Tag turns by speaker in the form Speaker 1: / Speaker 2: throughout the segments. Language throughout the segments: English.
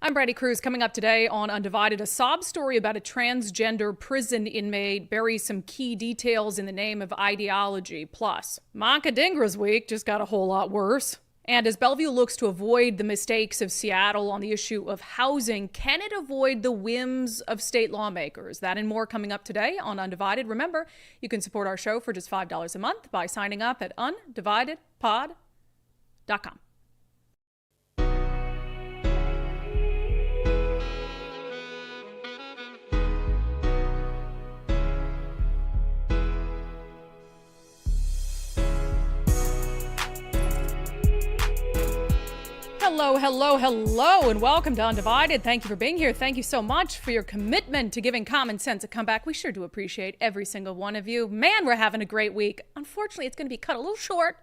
Speaker 1: I'm Brandi Kruse. Coming up today on Undivided, a sob story about a transgender prison inmate buries some key details in the name of ideology. Plus, Manka Dhingra's week just got a whole lot worse. And as Bellevue looks to avoid the mistakes of Seattle on the issue of housing, can it avoid the whims of state lawmakers? That and more coming up today on Undivided. Remember, you can support our show for just $5 a month by signing up at undividedpod.com. Hello, and welcome to Undivided. Thank you for being here. Thank you so much for your commitment to giving common sense a comeback. We sure do appreciate every single one of you. Man, we're having a great week. Unfortunately, it's going to be cut a little short.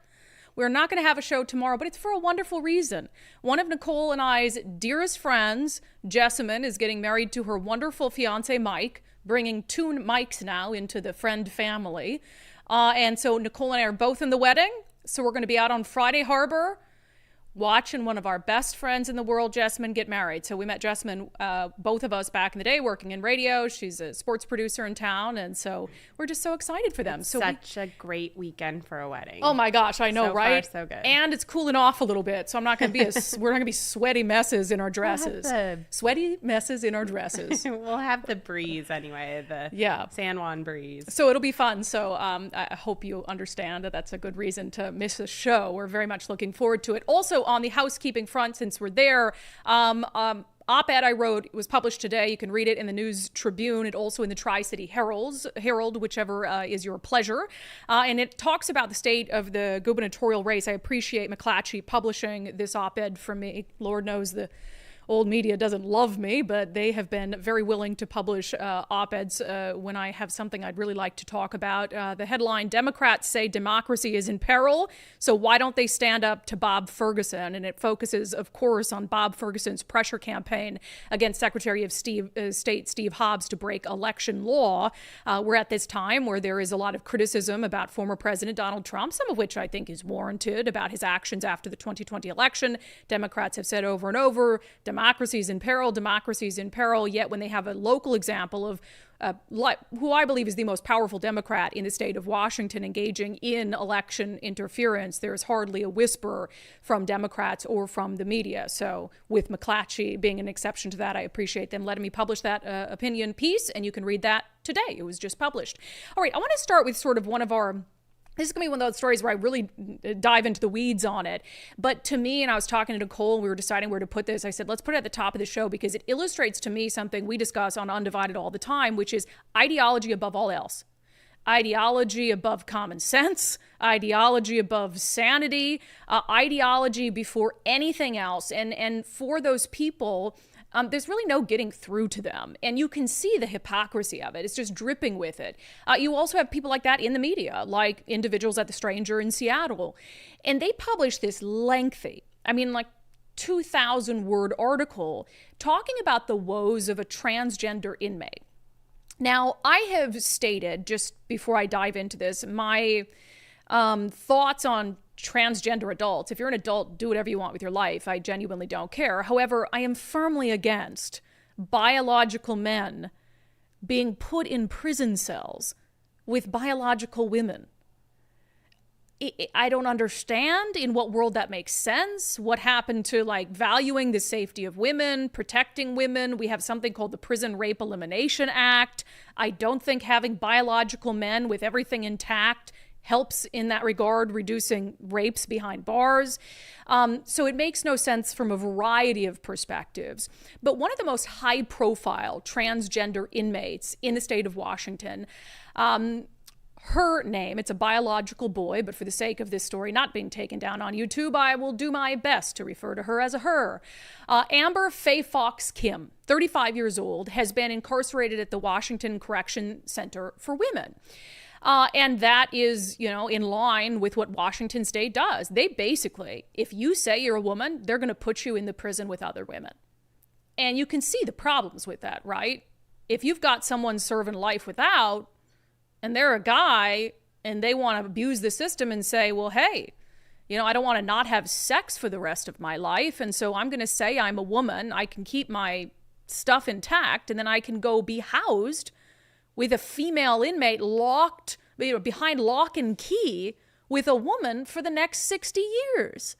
Speaker 1: We're not going to have a show tomorrow, but it's for a wonderful reason. One of Nicole and I's dearest friends, Jessamine, is getting married to her wonderful fiance, Mike, bringing two Mikes now into the friend family. And so Nicole and I are both in the wedding. So we're going to be out on Friday Harbor watching one of our best friends in the world, Jessamine, get married. So we met Jessamine, both of us back in the day working in radio. She's a sports producer in town. And so we're just so excited for them.
Speaker 2: It's such a great weekend for a wedding.
Speaker 1: Oh my gosh, I know,
Speaker 2: so
Speaker 1: right?
Speaker 2: Far, so good.
Speaker 1: And it's cooling off a little bit. So I'm not going to be, we're not going to be sweaty messes in our dresses. Sweaty messes in our dresses.
Speaker 2: We'll have the breeze anyway, the San Juan breeze.
Speaker 1: So it'll be fun. So I hope you understand that that's a good reason to miss the show. We're very much looking forward to it. Also, on the housekeeping front, since we're there, op-ed I wrote was published today. You can read it in the News Tribune and also in the Tri-City Herald, whichever is your pleasure. And it talks about the state of the gubernatorial race. I appreciate McClatchy publishing this op-ed for me. Lord knows the old media doesn't love me, but they have been very willing to publish op-eds when I have something I'd really like to talk about. The headline, Democrats say democracy is in peril, so why don't they stand up to Bob Ferguson? And it focuses, of course, on Bob Ferguson's pressure campaign against Secretary of State Steve Hobbs to break election law. We're at this time where there is a lot of criticism about former President Donald Trump, some of which I think is warranted, about his actions after the 2020 election. Democrats have said over and over, democracy is in peril, yet when they have a local example of who I believe is the most powerful Democrat in the state of Washington engaging in election interference, there's hardly a whisper from Democrats or from the media. So with McClatchy being an exception to that, I appreciate them letting me publish that opinion piece, and you can read that today. It was just published. All right, I want to start with sort of this is going to be one of those stories where I really dive into the weeds on it. But to me, and I was talking to Nicole, we were deciding where to put this. I said, let's put it at the top of the show because it illustrates to me something we discuss on Undivided all the time, which is ideology above all else. Ideology above common sense, ideology above sanity, ideology before anything else. And for those people, there's really no getting through to them. And you can see the hypocrisy of it. It's just dripping with it. You also have people like that in the media, like individuals at The Stranger in Seattle. And they published this lengthy, 2,000-word article talking about the woes of a transgender inmate. Now, I have stated, just before I dive into this, my thoughts on transgender adults. If you're an adult, do whatever you want with your life. I genuinely don't care. However, I am firmly against biological men being put in prison cells with biological women. I don't understand in what world that makes sense. What happened to valuing the safety of women, protecting women? We have something called the Prison Rape Elimination Act. I don't think having biological men with everything intact helps in that regard, reducing rapes behind bars. So it makes no sense from a variety of perspectives. But one of the most high-profile transgender inmates in the state of Washington, her name, it's a biological boy, but for the sake of this story not being taken down on YouTube, I will do my best to refer to her as a her. Amber Faye Fox Kim, 35 years old, has been incarcerated at the Washington Correction Center for Women. And that is, in line with what Washington State does. They basically, if you say you're a woman, they're going to put you in the prison with other women. And you can see the problems with that, right? If you've got someone serving life without, and they're a guy, and they want to abuse the system and say, well, hey, I don't want to not have sex for the rest of my life. And so I'm going to say I'm a woman. I can keep my stuff intact, and then I can go be housed with a female inmate locked behind lock and key with a woman for the next 60 years.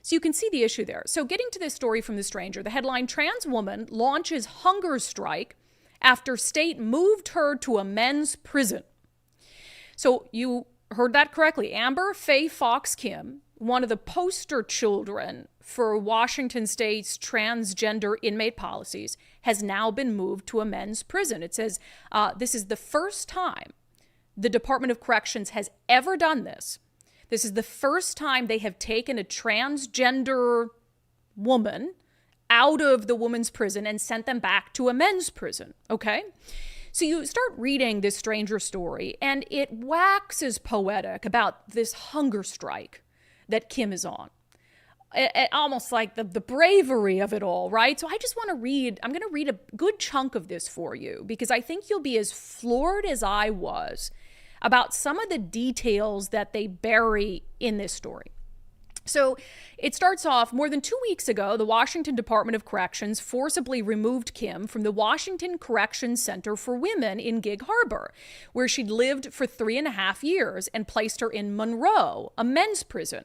Speaker 1: So you can see the issue there. So getting to this story from The Stranger, the headline, trans woman launches hunger strike after state moved her to a men's prison. So you heard that correctly. Amber Faye Fox Kim, one of the poster children for Washington State's transgender inmate policies, has now been moved to a men's prison. It says this is the first time the Department of Corrections has ever done this. This is the first time they have taken a transgender woman out of the women's prison and sent them back to a men's prison, okay? So you start reading this Stranger story, and it waxes poetic about this hunger strike that Kim is on. Almost like the bravery of it all, right? So I just want to I'm going to read a good chunk of this for you, because I think you'll be as floored as I was about some of the details that they bury in this story. So it starts off, more than 2 weeks ago, the Washington Department of Corrections forcibly removed Kim from the Washington Corrections Center for Women in Gig Harbor, where she'd lived for 3.5 years, and placed her in Monroe, a men's prison.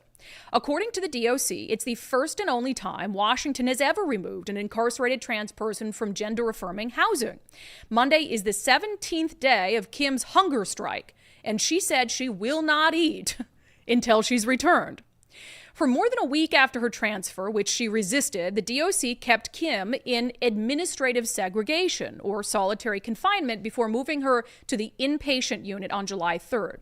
Speaker 1: According to the DOC, it's the first and only time Washington has ever removed an incarcerated trans person from gender-affirming housing. Monday is the 17th day of Kim's hunger strike, and she said she will not eat until she's returned. For more than a week after her transfer, which she resisted, the DOC kept Kim in administrative segregation, or solitary confinement, before moving her to the inpatient unit on July 3rd.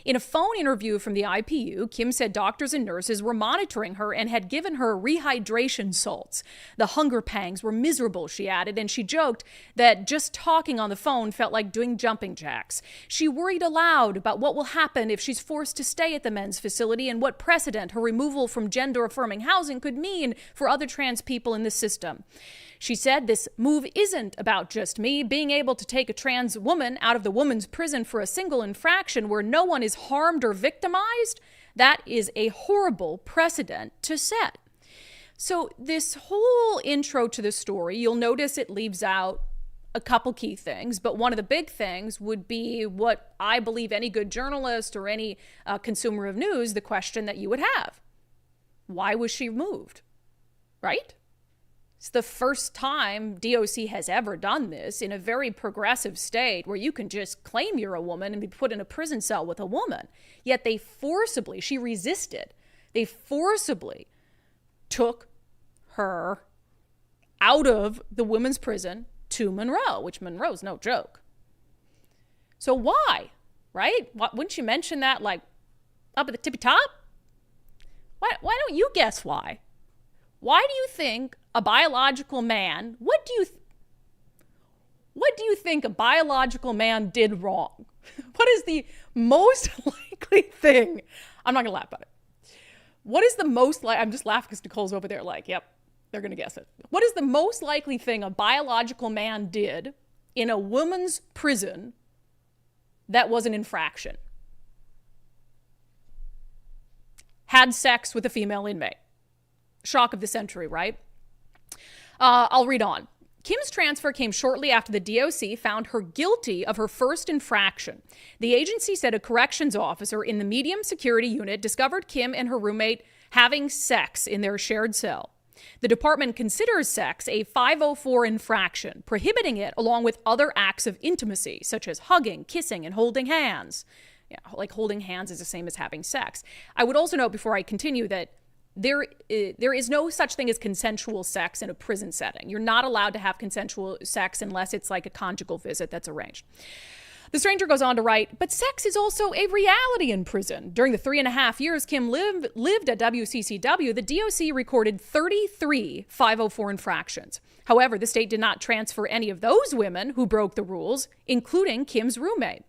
Speaker 1: In a phone interview from the IPU, Kim said doctors and nurses were monitoring her and had given her rehydration salts. The hunger pangs were miserable, she added, and she joked that just talking on the phone felt like doing jumping jacks. She worried aloud about what will happen if she's forced to stay at the men's facility, and what precedent her removal from gender-affirming housing could mean for other trans people in the system. She said, "This move isn't about just me. Being able to take a trans woman out of the woman's prison for a single infraction where no one is harmed or victimized, that is a horrible precedent to set." So this whole intro to the story, you'll notice it leaves out a couple key things, but one of the big things would be what I believe any good journalist or any consumer of news, the question that you would have. Why was she moved? Right? It's the first time DOC has ever done this in a very progressive state where you can just claim you're a woman and be put in a prison cell with a woman. Yet she resisted. They forcibly took her out of the women's prison to Monroe, which Monroe's no joke. So why, right? Wouldn't you mention that like up at the tippy top? Why don't you guess why? Why do you think a biological man, what do you think a biological man did wrong? What is the most likely thing? I'm not going to laugh about it. What is the most I'm just laughing because Nicole's over there like, yep, they're going to guess it. What is the most likely thing a biological man did in a woman's prison that was an infraction? Had sex with a female inmate. Shock of the century, right? I'll read on. Kim's transfer came shortly after the DOC found her guilty of her first infraction. The agency said a corrections officer in the medium security unit discovered Kim and her roommate having sex in their shared cell. The department considers sex a 504 infraction, prohibiting it along with other acts of intimacy, such as hugging, kissing, and holding hands. Yeah, like holding hands is the same as having sex. I would also note before I continue that there is no such thing as consensual sex in a prison setting. You're not allowed to have consensual sex unless it's like a conjugal visit that's arranged. The Stranger goes on to write, but sex is also a reality in prison. During the 3.5 years Kim lived at WCCW, the DOC recorded 33 504 infractions. However, the state did not transfer any of those women who broke the rules, including Kim's roommate.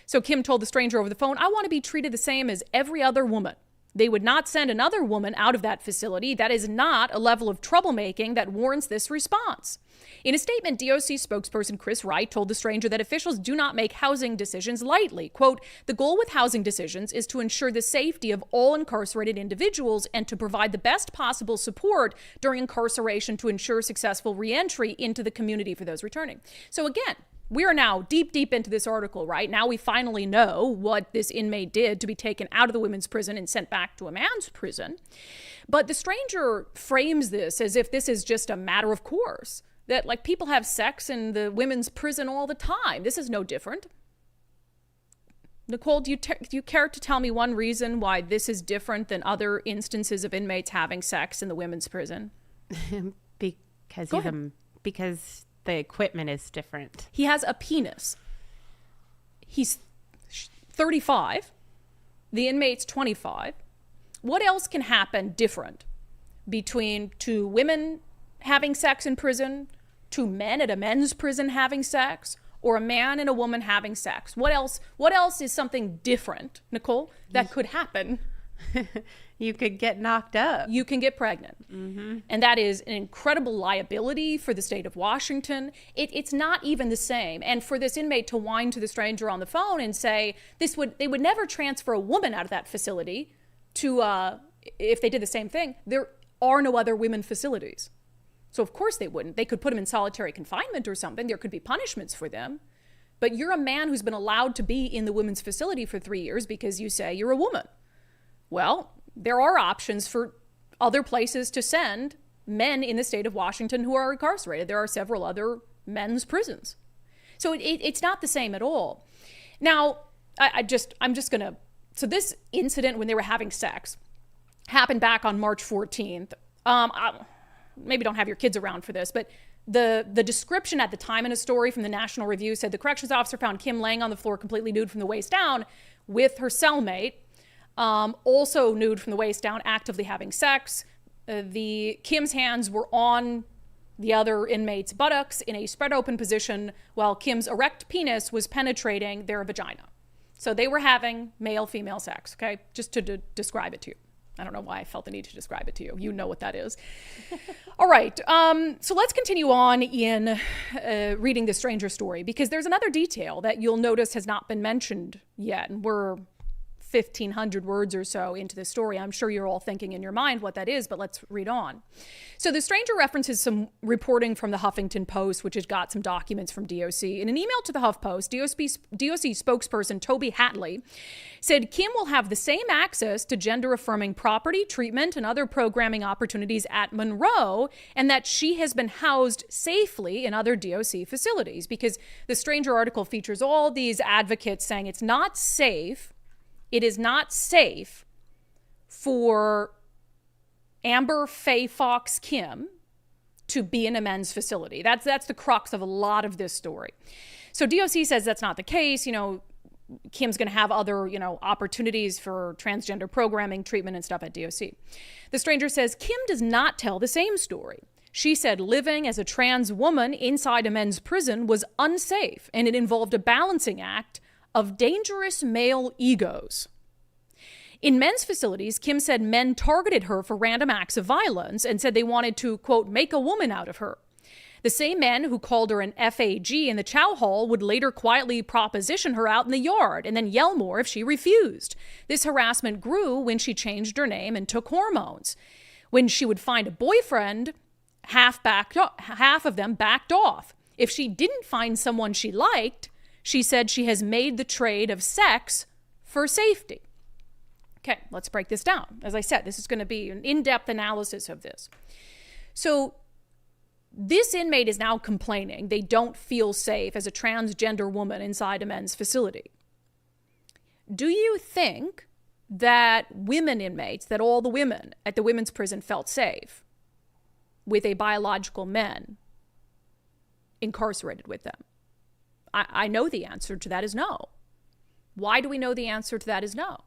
Speaker 1: So Kim told the Stranger over the phone, "I want to be treated the same as every other woman. They would not send another woman out of that facility. That is not a level of troublemaking that warrants this response. In a statement, DOC spokesperson Chris Wright told The Stranger that officials do not make housing decisions lightly. Quote, the goal with housing decisions is to ensure the safety of all incarcerated individuals and to provide the best possible support during incarceration to ensure successful reentry into the community for those returning. So again, we are now deep into this article, right? Now we finally know what this inmate did to be taken out of the women's prison and sent back to a man's prison. But The Stranger frames this as if this is just a matter of course, that like people have sex in the women's prison all the time. This is no different. Nicole, do you care to tell me one reason why this is different than other instances of inmates having sex in the women's prison?
Speaker 2: Because the equipment is different.
Speaker 1: He has a penis. He's 35. The inmate's 25. What else can happen different between two women having sex in prison, two men at a men's prison having sex, or a man and a woman having sex? What else is something different, Nicole, that could happen?
Speaker 2: You could get knocked up.
Speaker 1: You can get pregnant. Mm-hmm. And that is an incredible liability for the state of Washington. It's not even the same. And for this inmate to whine to The Stranger on the phone and say they would never transfer a woman out of that facility to, if they did the same thing, there are no other women facilities. So of course they wouldn't. They could put them in solitary confinement or something. There could be punishments for them. But you're a man who's been allowed to be in the women's facility for 3 years because you say you're a woman. Well, there are options for other places to send men in the state of Washington who are incarcerated. There are several other men's prisons. So it's not the same at all. Now, so this incident when they were having sex happened back on March 14th. Maybe don't have your kids around for this, but the description at the time in a story from the National Review said the corrections officer found Kim laying on the floor completely nude from the waist down with her cellmate, also nude from the waist down, actively having sex. Kim's hands were on the other inmate's buttocks in a spread open position while Kim's erect penis was penetrating their vagina. So they were having male-female sex, okay? Just to describe it to you. I don't know why I felt the need to describe it to you. You know what that is. All right. So let's continue on in reading the Stranger story, because there's another detail that you'll notice has not been mentioned yet. And we're 1,500 words or so into this story. I'm sure you're all thinking in your mind what that is, but let's read on. So the Stranger references some reporting from the Huffington Post, which has got some documents from DOC. In an email to the HuffPost, DOC spokesperson Toby Hatley said Kim will have the same access to gender-affirming property, treatment, and other programming opportunities at Monroe, and that she has been housed safely in other DOC facilities, because the Stranger article features all these advocates saying it's not safe. It is not safe for Amber Faye Fox Kim to be in a men's facility. That's the crux of a lot of this story. So DOC says that's not the case. Kim's going to have other, opportunities for transgender programming, treatment, and stuff at DOC. The Stranger says Kim does not tell the same story. She said living as a trans woman inside a men's prison was unsafe, and it involved a balancing act of dangerous male egos. In men's facilities, Kim said men targeted her for random acts of violence and said they wanted to, quote, make a woman out of her. The same men who called her an FAG in the chow hall would later quietly proposition her out in the yard and then yell more if she refused. This harassment grew when she changed her name and took hormones. When she would find a boyfriend, half of them backed off. If she didn't find someone she liked, she said she has made the trade of sex for safety. Okay, let's break this down. As I said, this is going to be an in-depth analysis of this. So this inmate is now complaining they don't feel safe as a transgender woman inside a men's facility. Do you think that women inmates, that all the women at the women's prison felt safe with a biological man incarcerated with them? I know the answer to that is no. Why do we know the answer to that is no?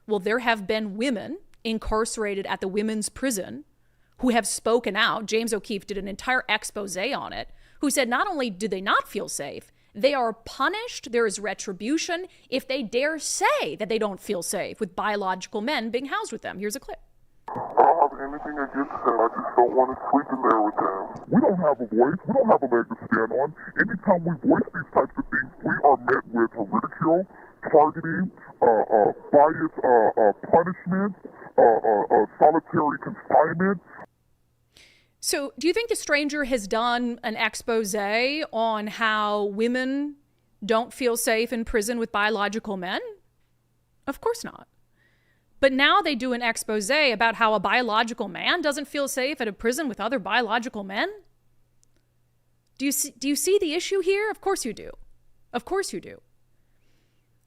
Speaker 1: Well, there have been women incarcerated at the women's prison who have spoken out. James O'Keefe did an entire expose on it, who said not only did they not feel safe, They are punished, there is retribution, if they dare say that they don't feel safe with biological men being housed with them. Here's a clip.
Speaker 3: I don't have anything against them. I just don't want to sleep in there with them. We don't have a voice. We don't have a leg to stand on. Anytime we voice these types of things, we are met with ridicule, targeting, bias, punishment, solitary confinement.
Speaker 1: So do you think the stranger has done an expose on how women don't feel safe in prison with biological men? Of course not. But now they do an expose about how a biological man doesn't feel safe at a prison with other biological men? Do you see the issue here? Of course you do. Of course you do.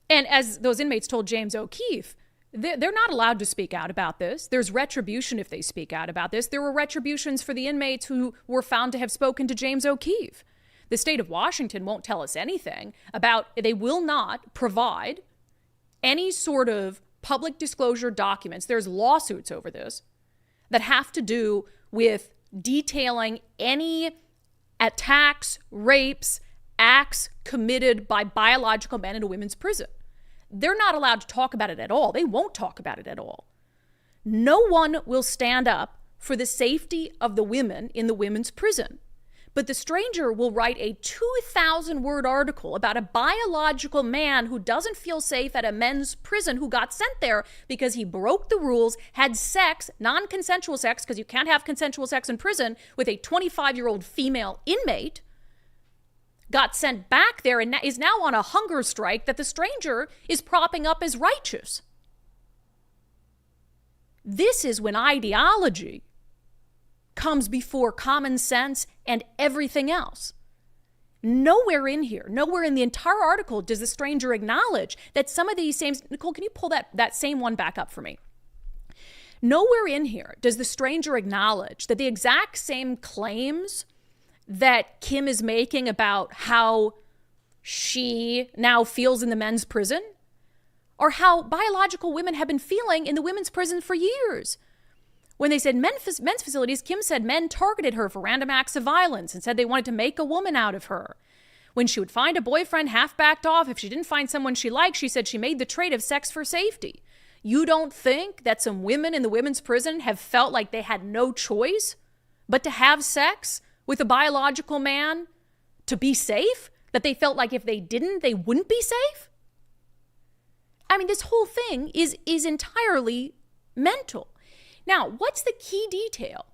Speaker 1: And as those inmates told James O'Keefe, they're not allowed to speak out about this. There's retribution if they speak out about this. There were retributions for the inmates who were found to have spoken to James O'Keefe. The state of Washington won't tell us anything about, they will not provide any sort of public disclosure documents. There's lawsuits over this that have to do with detailing any attacks, rapes, acts committed by biological men in a women's prison. They're not allowed to talk about it at all. They won't talk about it at all. No one will stand up for the safety of the women in the women's prison. But the stranger will write a 2,000-word article about a biological man who doesn't feel safe at a men's prison, who got sent there because he broke the rules, had sex, non-consensual sex, because you can't have consensual sex in prison, with a 25-year-old female inmate, got sent back there and is now on a hunger strike that the stranger is propping up as righteous. This is when ideology comes before common sense and everything else. Nowhere in here, nowhere in the entire article does the stranger acknowledge that some of these same... Nicole, can you pull that same one back up for me? Nowhere in here does the stranger acknowledge that the exact same claims that Kim is making about how she now feels in the men's prison are how biological women have been feeling in the women's prison for years. When they said men's facilities, Kim said men targeted her for random acts of violence and said they wanted to make a woman out of her. When she would find a boyfriend, half backed off. If she didn't find someone she liked, she said she made the trade of sex for safety. You don't think that some women in the women's prison have felt like they had no choice but to have sex with a biological man to be safe? That they felt like if they didn't, they wouldn't be safe? I mean, this whole thing is entirely mental. Now, what's the key detail?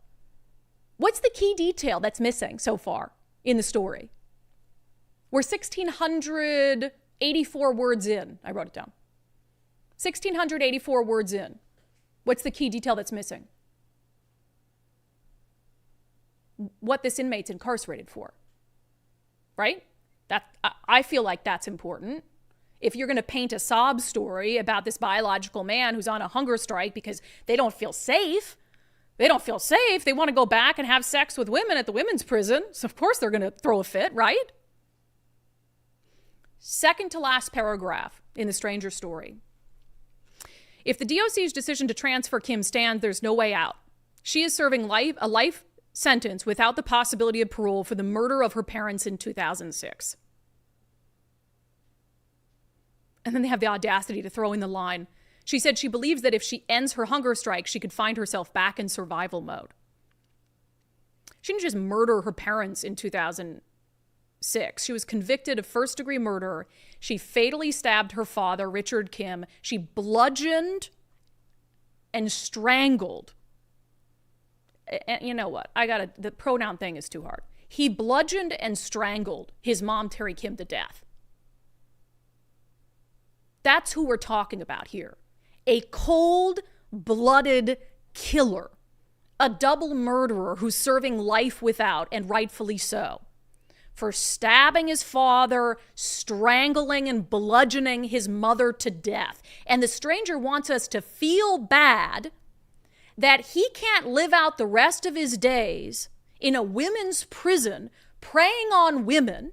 Speaker 1: What's the key detail that's missing so far in the story? We're 1,684 words in. I wrote it down. 1,684 words in. What's the key detail that's missing? What this inmate's incarcerated for, right? I feel like that's important. If you're going to paint a sob story about this biological man who's on a hunger strike because they don't feel safe, they want to go back and have sex with women at the women's prison, so of course they're going to throw a fit, right? Second to last paragraph in the stranger story. If the DOC's decision to transfer Kim stands, there's no way out. She is serving a life sentence without the possibility of parole for the murder of her parents in 2006. And then they have the audacity to throw in the line. She said she believes that if she ends her hunger strike, she could find herself back in survival mode. She didn't just murder her parents in 2006. She was convicted of first-degree murder. She fatally stabbed her father, Richard Kim. She bludgeoned and strangled. And you know what? The pronoun thing is too hard. He bludgeoned and strangled his mom, Terry Kim, to death. That's who we're talking about here. A cold-blooded killer. A double murderer who's serving life without, and rightfully so, for stabbing his father, strangling and bludgeoning his mother to death. And the stranger wants us to feel bad that he can't live out the rest of his days in a women's prison preying on women,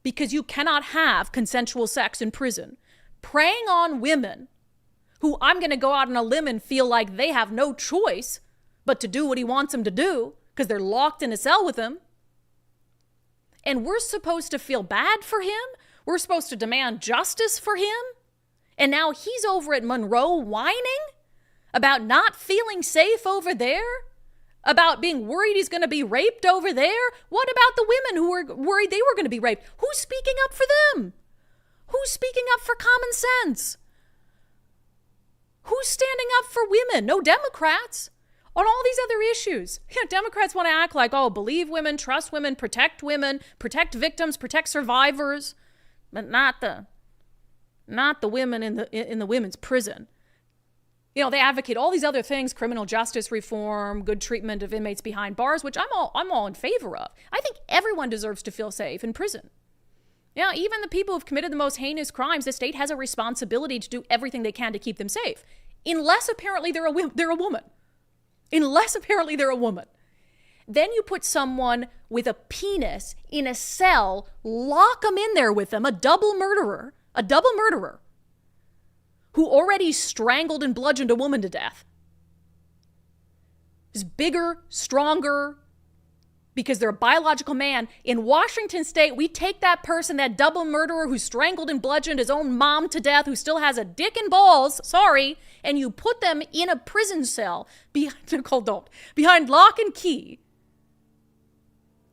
Speaker 1: because you cannot have consensual sex in prison, preying on women who, I'm going to go out on a limb and feel like they have no choice but to do what he wants them to do because they're locked in a cell with him. And we're supposed to feel bad for him. We're supposed to demand justice for him. And now he's over at Monroe whining about not feeling safe over there, about being worried he's going to be raped over there. What about the women who were worried they were going to be raped? Who's speaking up for them? Who's speaking up for common sense? Who's standing up for women? No Democrats. On all these other issues, Democrats want to act like, oh, believe women, trust women, protect victims, protect survivors, but not the women in the women's prison. They advocate all these other things: criminal justice reform, good treatment of inmates behind bars, which I'm all in favor of. I think everyone deserves to feel safe in prison. Even the people who've committed the most heinous crimes, the state has a responsibility to do everything they can to keep them safe, unless apparently they're a woman. Unless apparently they're a woman. Then you put someone with a penis in a cell, lock them in there with them, a double murderer, who already strangled and bludgeoned a woman to death. Is bigger, stronger, because they're a biological man. In Washington state, we take that person, that double murderer who strangled and bludgeoned his own mom to death, who still has a dick and balls, and you put them in a prison cell behind lock and key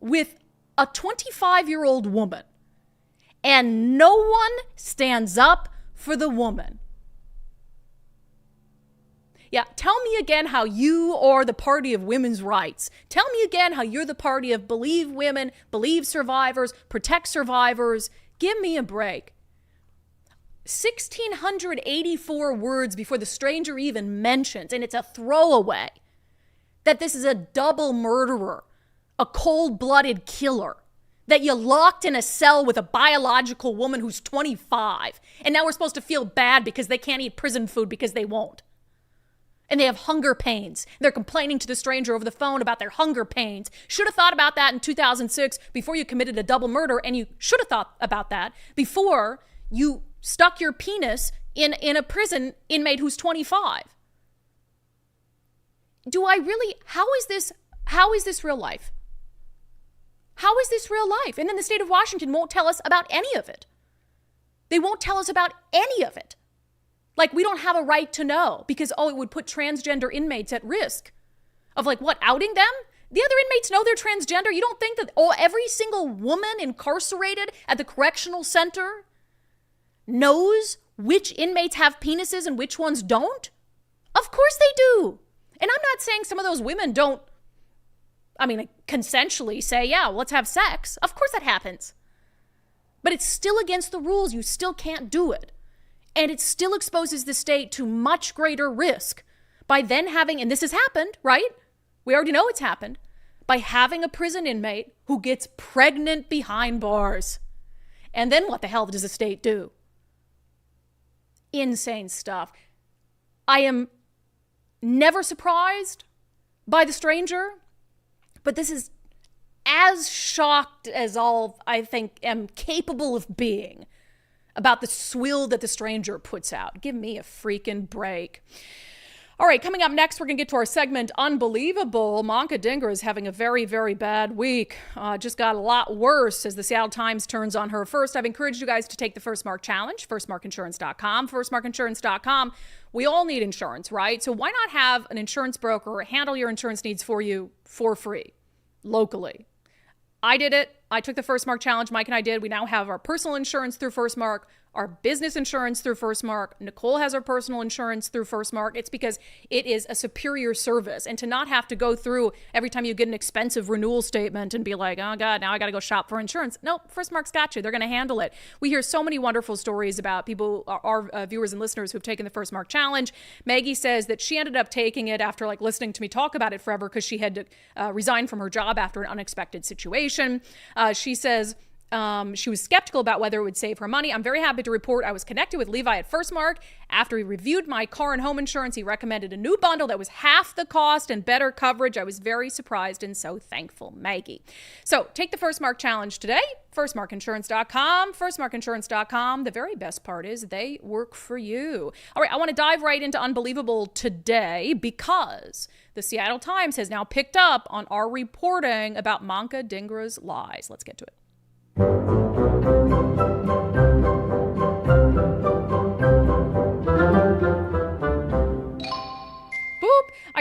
Speaker 1: with a 25-year-old woman. And no one stands up for the woman. Yeah, tell me again how you are the party of women's rights. Tell me again how you're the party of believe women, believe survivors, protect survivors. Give me a break. 1,684 words before the stranger even mentions, and it's a throwaway, that this is a double murderer, a cold-blooded killer, that you locked in a cell with a biological woman who's 25, and now we're supposed to feel bad because they can't eat prison food because they won't. And they have hunger pains. They're complaining to the stranger over the phone about their hunger pains. Should have thought about that in 2006 before you committed a double murder, and you should have thought about that before you stuck your penis in a prison inmate who's 25. How is this real life? How is this real life? And then the state of Washington won't tell us about any of it. They won't tell us about any of it. Like we don't have a right to know because, it would put transgender inmates at risk of outing them? The other inmates know they're transgender. You don't think that every single woman incarcerated at the correctional center knows which inmates have penises and which ones don't? Of course they do. And I'm not saying some of those women don't, consensually say, yeah, let's have sex. Of course that happens. But it's still against the rules. You still can't do it. And it still exposes the state to much greater risk by then having, and this has happened, right? We already know it's happened, by having a prison inmate who gets pregnant behind bars. And then what the hell does the state do? Insane stuff. I am never surprised by the stranger, but this is as shocked as I think am capable of being about the swill that the stranger puts out. Give me a freaking break. All right, coming up next, we're going to get to our segment, Unbelievable. Manka Dhingra is having a very, very bad week. Just got a lot worse as the Seattle Times turns on her. First, I've encouraged you guys to take the First Mark Challenge, firstmarkinsurance.com. Firstmarkinsurance.com. We all need insurance, right? So why not have an insurance broker handle your insurance needs for you for free, locally? I did it. I took the First Mark Challenge. Mike and I did. We now have our personal insurance through First Mark, our business insurance through First Mark. Nicole has her personal insurance through First Mark. It's because it is a superior service. And to not have to go through every time you get an expensive renewal statement and be like, oh God, now I got to go shop for insurance. No, First Mark's got you. They're going to handle it. We hear so many wonderful stories about people, our viewers and listeners who've taken the First Mark Challenge. Maggie says that she ended up taking it after listening to me talk about it forever because she had to resign from her job after an unexpected situation. She says, she was skeptical about whether it would save her money. I'm very happy to report I was connected with Levi at First Mark. After he reviewed my car and home insurance, he recommended a new bundle that was half the cost and better coverage. I was very surprised and so thankful, Maggie. So take the First Mark Challenge today. Firstmarkinsurance.com. Firstmarkinsurance.com. The very best part is they work for you. All right, I want to dive right into Unbelievable today because the Seattle Times has now picked up on our reporting about Manka Dhingra's lies. Let's get to it. I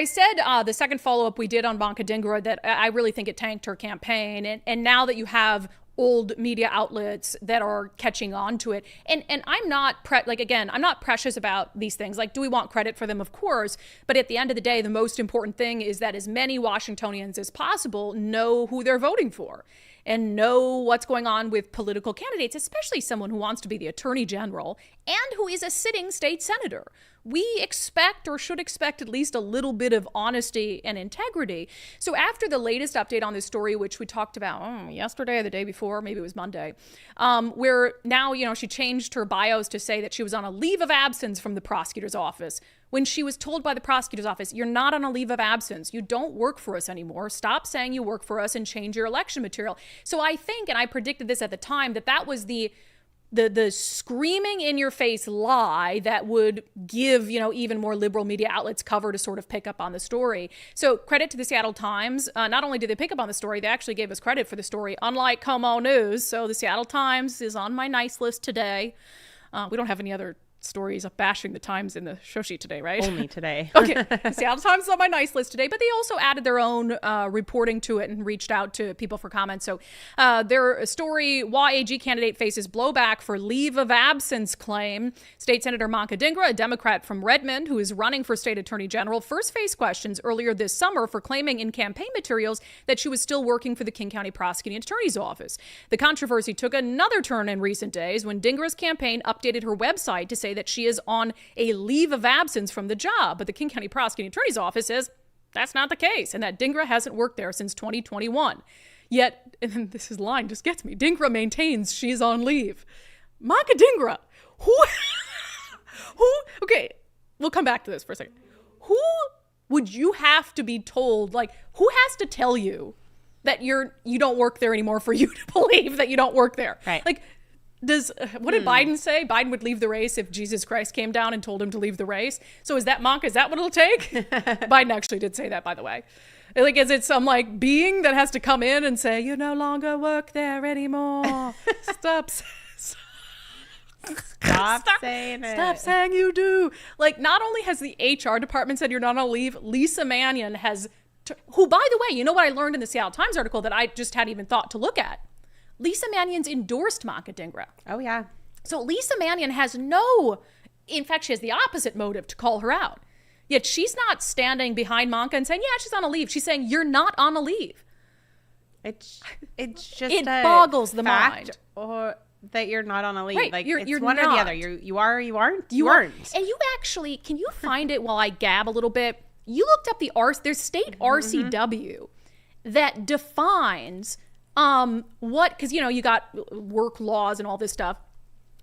Speaker 1: said the second follow-up we did on Manka Dhingra that I really think it tanked her campaign. And now that you have old media outlets that are catching on to it, and I'm not, I'm not precious about these things. Like, do we want credit for them? Of course. But at the end of the day, the most important thing is that as many Washingtonians as possible know who they're voting for and know what's going on with political candidates, especially someone who wants to be the attorney general and who is a sitting state senator. We expect, or should expect, at least a little bit of honesty and integrity. So after the latest update on this story, which we talked about yesterday or the day before, maybe it was Monday, where now, she changed her bios to say that she was on a leave of absence from the prosecutor's office, when she was told by the prosecutor's office, you're not on a leave of absence. You don't work for us anymore. Stop saying you work for us and change your election material. So I think, and I predicted this at the time, that was the screaming in your face lie that would give, even more liberal media outlets cover to sort of pick up on the story. So credit to the Seattle Times. Not only did they pick up on the story, they actually gave us credit for the story, unlike Como News. So the Seattle Times is on my nice list today. We don't have any other stories of bashing the Times in the show sheet today, right?
Speaker 2: Only today.
Speaker 1: Okay. The Seattle Times is on my nice list today, but they also added their own reporting to it and reached out to people for comments. So their story, why AG candidate faces blowback for leave of absence claim. State Senator Manka Dhingra, a Democrat from Redmond who is running for state attorney general, first faced questions earlier this summer for claiming in campaign materials that she was still working for the King County Prosecuting Attorney's Office. The controversy took another turn in recent days when Dhingra's campaign updated her website to say that she is on a leave of absence from the job. But the King County Prosecuting Attorney's Office says that's not the case and that Dhingra hasn't worked there since 2021. Yet, and this line just gets me, Dhingra maintains she's on leave. Manka Dhingra, who, okay, we'll come back to this for a second. Who would you have to be told, who has to tell you that you don't work there anymore for you to believe that you don't work there?
Speaker 2: Right.
Speaker 1: What did Biden say? Biden would leave the race if Jesus Christ came down and told him to leave the race. So is that Manka? Is that what it'll take? Biden actually did say that, by the way. Is it some being that has to come in and say, you no longer work there anymore? Stop
Speaker 2: saying it.
Speaker 1: Stop saying you do. Not only has the HR department said you're not on leave, Lisa Mannion has, who, by the way, you know what I learned in the Seattle Times article that I just hadn't even thought to look at? Lisa Mannion's endorsed Manka Dhingra.
Speaker 2: Oh, yeah.
Speaker 1: So Lisa Mannion has in fact, she has the opposite motive to call her out. Yet she's not standing behind Manka and saying, yeah, she's on a leave. She's saying, you're not on a leave.
Speaker 2: It's just
Speaker 1: it boggles the mind.
Speaker 2: Or that you're not on a leave.
Speaker 1: Right. You're
Speaker 2: one
Speaker 1: not.
Speaker 2: or the other. You are or you aren't?
Speaker 1: You aren't. And you actually, can you find it while I gab a little bit? You looked up there's state RCW that defines because you got work laws and all this stuff,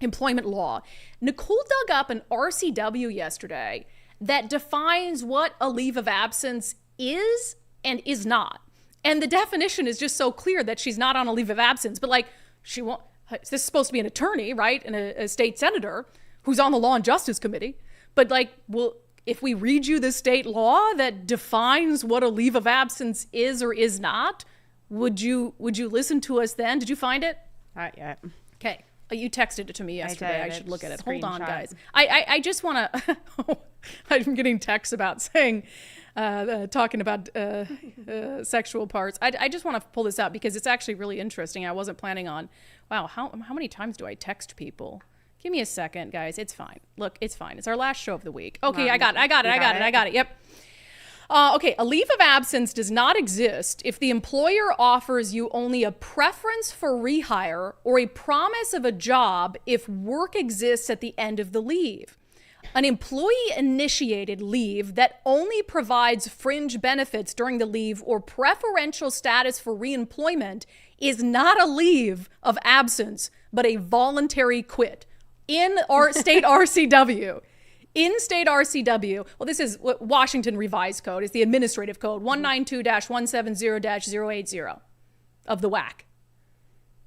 Speaker 1: employment law. Nicole dug up an RCW yesterday that defines what a leave of absence is and is not. And the definition is just so clear that she's not on a leave of absence, but she won't. This is supposed to be an attorney, right? And a state senator who's on the Law and Justice Committee. But if we read you the state law that defines what a leave of absence is or is not, would you listen to us then? Did you find it?
Speaker 2: Not yet.
Speaker 1: Okay. You texted it to me yesterday. I should look at it. Hold on, guys.
Speaker 2: Screenshot.
Speaker 1: I just want to, I'm getting texts about saying, talking about sexual parts. I just want to pull this out because it's actually really interesting. I wasn't planning on, wow, how many times do I text people? Give me a second, guys. It's fine. Look, it's fine. It's our last show of the week. Okay, I got it. Yep. Okay, a leave of absence does not exist if the employer offers you only a preference for rehire or a promise of a job if work exists at the end of the leave. An employee-initiated leave that only provides fringe benefits during the leave or preferential status for reemployment is not a leave of absence, but a voluntary quit. In our state RCW. In state RCW, well, this is what Washington Revised Code is the administrative code 192-170-080 of the WAC.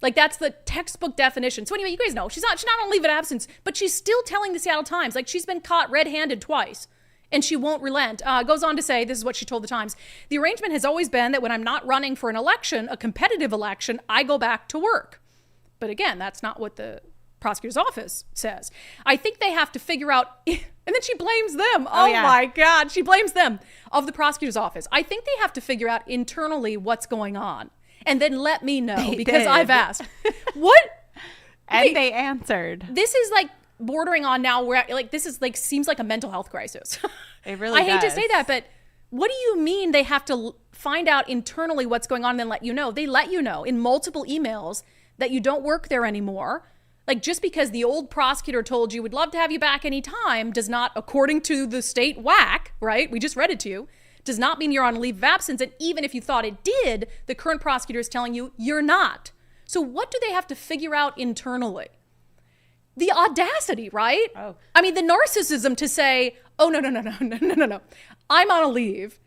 Speaker 1: That's the textbook definition. So anyway, you guys know she's not on leave of absence, but she's still telling the Seattle Times she's been caught red-handed twice, and she won't relent. Goes on to say, this is what she told the Times: the arrangement has always been that when I'm not running for an election, a competitive election, I go back to work. But again, that's not what the prosecutor's office says. I think they have to figure out, and then she blames them. Oh my God, she blames them of the prosecutor's office. I think they have to figure out internally what's going on and then let me know because I've asked. What?
Speaker 2: And they answered.
Speaker 1: This is like bordering on now where like this is like seems like a mental health crisis.
Speaker 2: It really
Speaker 1: I hate to say that, but what do you mean they have to find out internally what's going on and then let you know? They let you know in multiple emails that you don't work there anymore. Like just because the old prosecutor told you we'd love to have you back anytime does not, according to the state WAC, right? We just read it to you, does not mean you're on a leave of absence. And even if you thought it did, the current prosecutor is telling you you're not. So what do they have to figure out internally? The audacity, right?
Speaker 2: Oh.
Speaker 1: I mean, the narcissism to say, oh, no. I'm on a leave.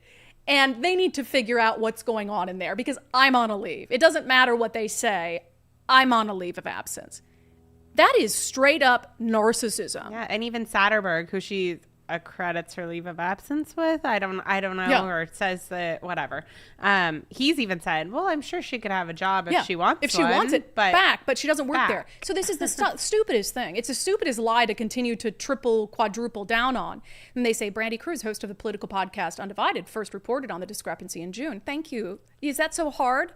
Speaker 1: And they need to figure out what's going on in there because I'm on a leave. It doesn't matter what they say. I'm on a leave of absence. That is straight up narcissism.
Speaker 2: Yeah, and even Satterberg, who she accredits her leave of absence with, I don't know, or says that whatever. He's even said, well, I'm sure she could have a job if she wants.
Speaker 1: If she wants it back, but she doesn't work there. So this is the stupidest thing. It's the stupidest lie to continue to triple, quadruple down on. And they say Brandi Kruse, host of the political podcast UnDivided, first reported on the discrepancy in June. Thank you. Is that so hard?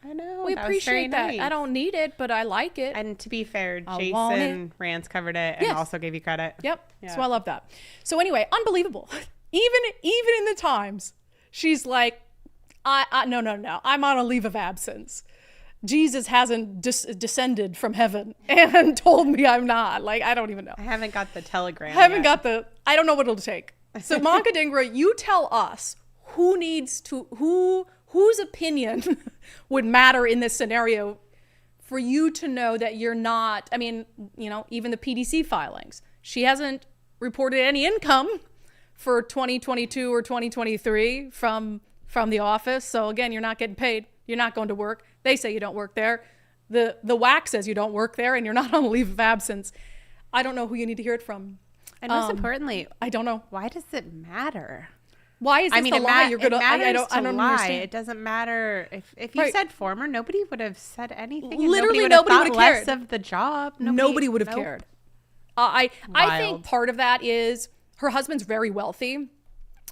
Speaker 2: I know.
Speaker 1: We appreciate that. Nice. I don't need it, but I like it.
Speaker 2: And to be fair, Jason Rance covered it and also gave you credit.
Speaker 1: Yep. Yeah. So I love that. So anyway, unbelievable. Even in the Times, she's like, no. I'm on a leave of absence. Jesus hasn't descended from heaven and told me I'm not. Like, I don't even know.
Speaker 2: I haven't got the telegram
Speaker 1: I don't know what it'll take. So Manka Dhingra, you tell us whose opinion would matter in this scenario for you to know that you're not, I mean, even the PDC filings. She hasn't reported any income for 2022 or 2023 from the office. So again, you're not getting paid. You're not going to work. They say you don't work there. The WAC says you don't work there and you're not on leave of absence. I don't know who you need to hear it from.
Speaker 2: And most importantly,
Speaker 1: I don't know.
Speaker 2: Why does it matter?
Speaker 1: Why is this the lie you're gonna? I don't understand.
Speaker 2: It doesn't matter if you said former. Nobody would have said anything.
Speaker 1: Literally, nobody would have cared.
Speaker 2: Less of the job.
Speaker 1: Nobody would have cared. I think part of that is her husband's very wealthy,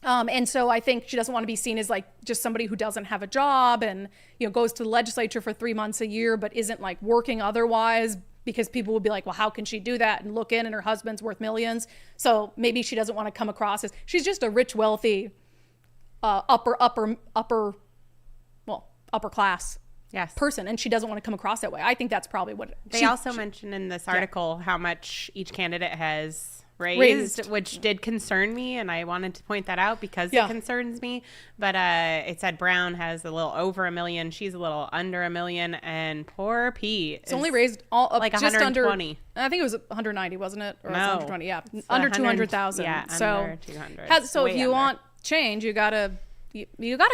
Speaker 1: and so I think she doesn't want to be seen as like just somebody who doesn't have a job and goes to the legislature for 3 months a year but isn't like working otherwise. Because people would be like, well, how can she do that? And look in, and her husband's worth millions. So maybe she doesn't want to come across as she's just a rich, wealthy, upper class person, and she doesn't want to come across that way. I think that's probably what
Speaker 2: they also mentioned in this article how much each candidate has raised, which did concern me, and I wanted to point that out because it concerns me. But it said Brown has a little over $1 million, she's a little under $1 million, and poor Pete
Speaker 1: it's only raised all up
Speaker 2: like
Speaker 1: just
Speaker 2: 120.
Speaker 1: Under, I think it was 190, wasn't it? Or
Speaker 2: no,
Speaker 1: 120, under 200,000.
Speaker 2: Yeah,
Speaker 1: so
Speaker 2: under 200.
Speaker 1: So if you want change, you gotta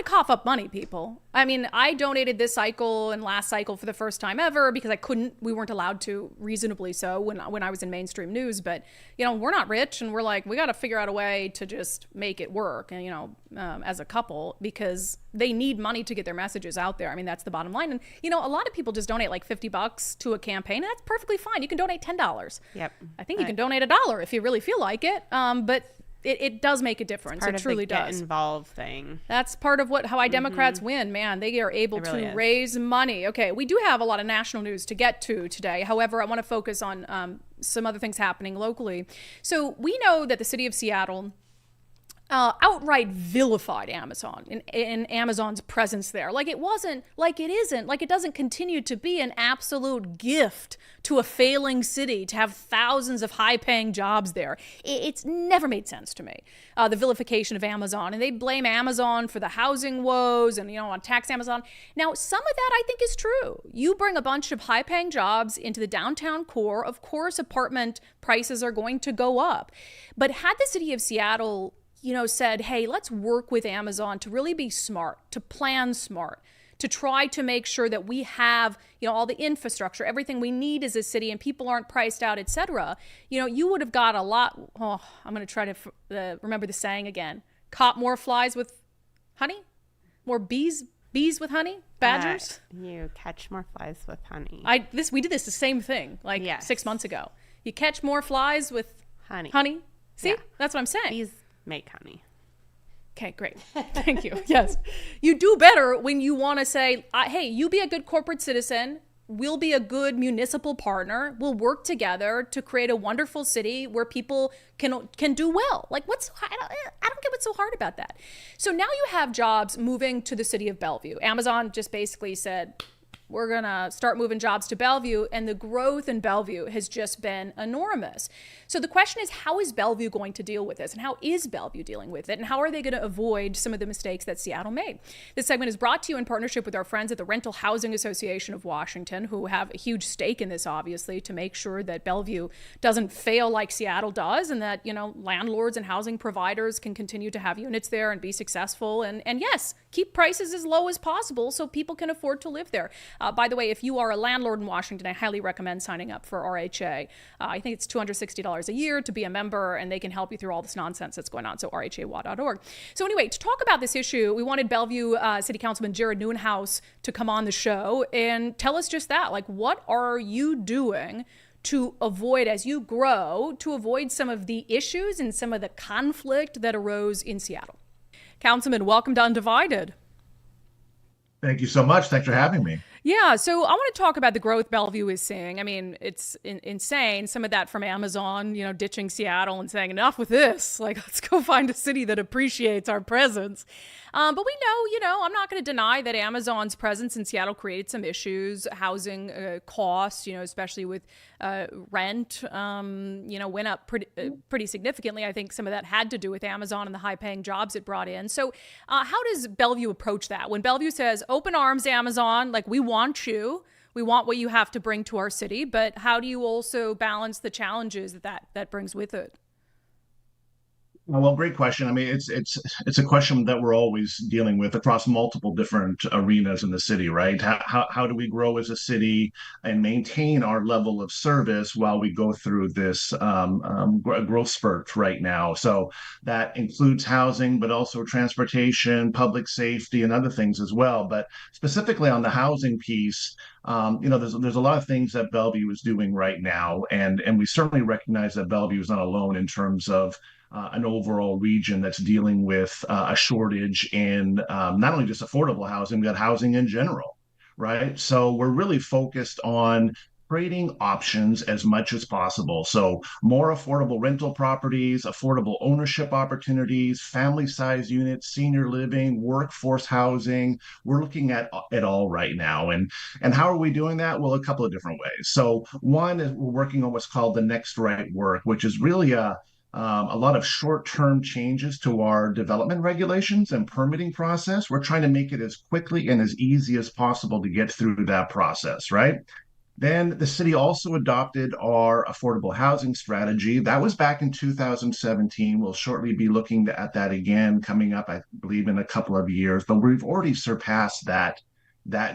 Speaker 1: cough up money, people. I mean, I donated this cycle and last cycle for the first time ever because we weren't allowed to reasonably so when I was in mainstream news. But, we're not rich and we're like, we got to figure out a way to just make it work. And, as a couple, because they need money to get their messages out there. I mean, that's the bottom line. And, a lot of people just donate like $50 to a campaign. And that's perfectly fine. You can donate $10.
Speaker 2: Yep.
Speaker 1: I think you can donate $1 if you really feel like it. But it does make a difference. It truly does.
Speaker 2: Get involved thing.
Speaker 1: That's part of how Democrats win, man. They are able to raise money. Okay, we do have a lot of national news to get to today. However, I want to focus on some other things happening locally. So we know that the city of Seattle outright vilified Amazon in Amazon's presence there. Like it wasn't, like it isn't, like it doesn't continue to be an absolute gift to a failing city to have thousands of high-paying jobs there. It's never made sense to me, the vilification of Amazon. And they blame Amazon for the housing woes and, on tax Amazon. Now, some of that I think is true. You bring a bunch of high-paying jobs into the downtown core, of course, apartment prices are going to go up. But had the city of Seattle said, hey, let's work with Amazon to really be smart, to plan smart, to try to make sure that we have, all the infrastructure, everything we need as a city and people aren't priced out, et cetera. You would have got a lot. Oh, I'm going to try to remember the saying again. Caught more flies with honey, more bees Bees with honey? Badgers?
Speaker 2: You catch more flies with honey.
Speaker 1: We did this the same thing 6 months ago. You catch more flies with honey. See, that's what I'm saying.
Speaker 2: Bees make honey.
Speaker 1: Okay, great. Thank you. Yes. You do better when you want to say, hey, you be a good corporate citizen. We'll be a good municipal partner. We'll work together to create a wonderful city where people can do well. Like, I don't get what's so hard about that. So now you have jobs moving to the city of Bellevue. Amazon just basically said, we're going to start moving jobs to Bellevue, and the growth in Bellevue has just been enormous. So the question is, how is Bellevue going to deal with this? And how is Bellevue dealing with it? And how are they going to avoid some of the mistakes that Seattle made? This segment is brought to you in partnership with our friends at the Rental Housing Association of Washington, who have a huge stake in this, obviously, to make sure that Bellevue doesn't fail like Seattle does, and that, landlords and housing providers can continue to have units there and be successful. And yes, keep prices as low as possible so people can afford to live there. By the way, if you are a landlord in Washington, I highly recommend signing up for RHA. I think it's $260 a year to be a member, and they can help you through all this nonsense that's going on. So rhawa.org. So anyway, to talk about this issue, we wanted Bellevue City Councilman Jared Newenhouse to come on the show and tell us just that. Like, what are you doing to avoid, as you grow, to avoid some of the issues and some of the conflict that arose in Seattle? Councilman, welcome to Undivided.
Speaker 4: Thank you so much. Thanks for having me.
Speaker 1: Yeah, so I want to talk about the growth Bellevue is seeing. I mean, it's insane. Some of that from Amazon, ditching Seattle and saying, enough with this. Like, let's go find a city that appreciates our presence. But we know, I'm not going to deny that Amazon's presence in Seattle created some issues, housing costs, especially with rent, went up pretty significantly. I think some of that had to do with Amazon and the high-paying jobs it brought in. So how does Bellevue approach that? When Bellevue says, open arms, Amazon, like, we want you. We want what you have to bring to our city, but how do you also balance the challenges that brings with it?
Speaker 4: Well, great question. I mean, it's a question that we're always dealing with across multiple different arenas in the city, right? How do we grow as a city and maintain our level of service while we go through this growth spurt right now? So that includes housing, but also transportation, public safety, and other things as well. But specifically on the housing piece, there's a lot of things that Bellevue is doing right now, and we certainly recognize that Bellevue is not alone in terms of an overall region that's dealing with a shortage in not only just affordable housing, but housing in general, right? So we're really focused on creating options as much as possible. So more affordable rental properties, affordable ownership opportunities, family-size units, senior living, workforce housing. We're looking at it all right now. And how are we doing that? Well, a couple of different ways. So one is we're working on what's called the next right work, which is really a lot of short-term changes to our development regulations and permitting process. We're trying to make it as quickly and as easy as possible to get through that process, right? Then the city also adopted our affordable housing strategy. That was back in 2017. We'll shortly be looking at that again coming up, I believe, in a couple of years. But we've already surpassed that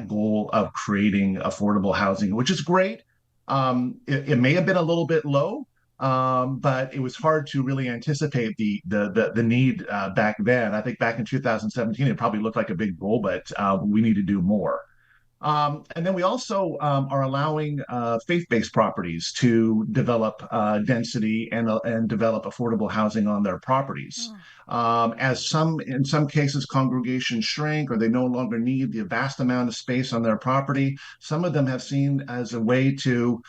Speaker 4: goal of creating affordable housing, which is great. It may have been a little bit low, but it was hard to really anticipate the need back then. I think back in 2017, it probably looked like a big goal, but we need to do more. And then we also are allowing faith-based properties to develop density and develop affordable housing on their properties. As in some cases, congregations shrink or they no longer need the vast amount of space on their property. Some of them have seen as a way to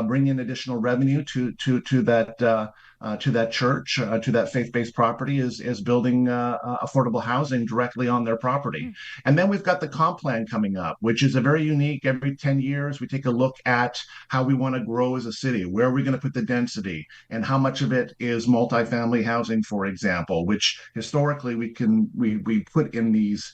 Speaker 4: bring in additional revenue to that church, to that faith-based property is building affordable housing directly on their property. And then we've got the comp plan coming up, which is a very unique. Every 10 years, we take a look at how we want to grow as a city. Where are we going to put the density and how much of it is multifamily housing, for example, which historically we put in these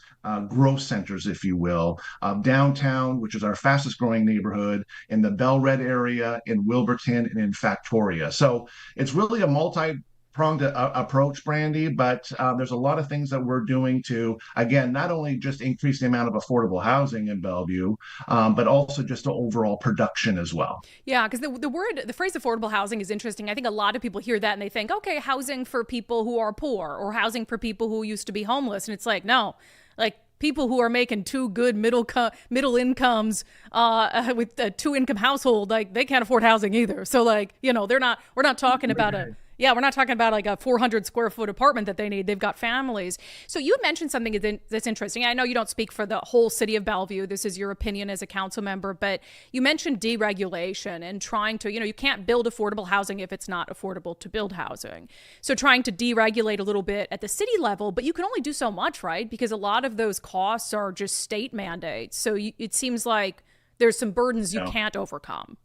Speaker 4: growth centers, if you will, downtown, which is our fastest growing neighborhood, in the Bell-Red area, in Wilburton, and in Factoria. So it's really a multi-pronged approach, Brandi, but there's a lot of things that we're doing to, again, not only just increase the amount of affordable housing in Bellevue, but also just the overall production as well.
Speaker 1: Yeah, because the phrase affordable housing is interesting. I think a lot of people hear that and they think, okay, housing for people who are poor or housing for people who used to be homeless. And it's like, no, like people who are making two good middle incomes with a 2-income household, like they can't afford housing either. So like, you know, we're not talking about we're not talking about like a 400 square foot apartment that they need. They've got families. So you had mentioned something that's interesting. I know you don't speak for the whole city of Bellevue. This is your opinion as a council member, but you mentioned deregulation and trying to, you can't build affordable housing if it's not affordable to build housing. So trying to deregulate a little bit at the city level, but you can only do so much, right? Because a lot of those costs are just state mandates. So it seems like there's some burdens you can't overcome.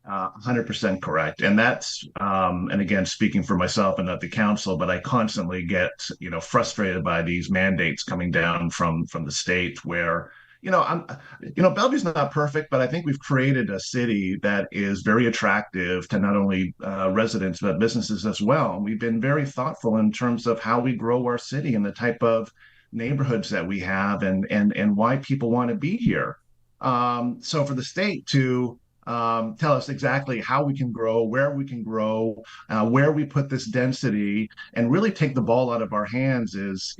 Speaker 4: 100% correct. And that's, and again, speaking for myself and not the council, but I constantly get, frustrated by these mandates coming down from the state where, Bellevue's not perfect, but I think we've created a city that is very attractive to not only residents, but businesses as well. We've been very thoughtful in terms of how we grow our city and the type of neighborhoods that we have and why people want to be here. So for the state to tell us exactly how we can grow, where we can grow, where we put this density, and really take the ball out of our hands is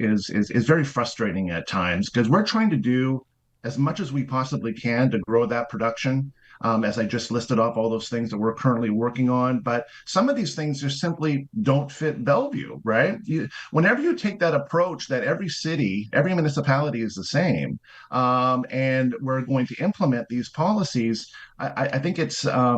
Speaker 4: very frustrating at times because we're trying to do as much as we possibly can to grow that production. As I just listed off all those things that we're currently working on. But some of these things just simply don't fit Bellevue, right? Whenever you take that approach that every city, every municipality is the same, and we're going to implement these policies, I think it's a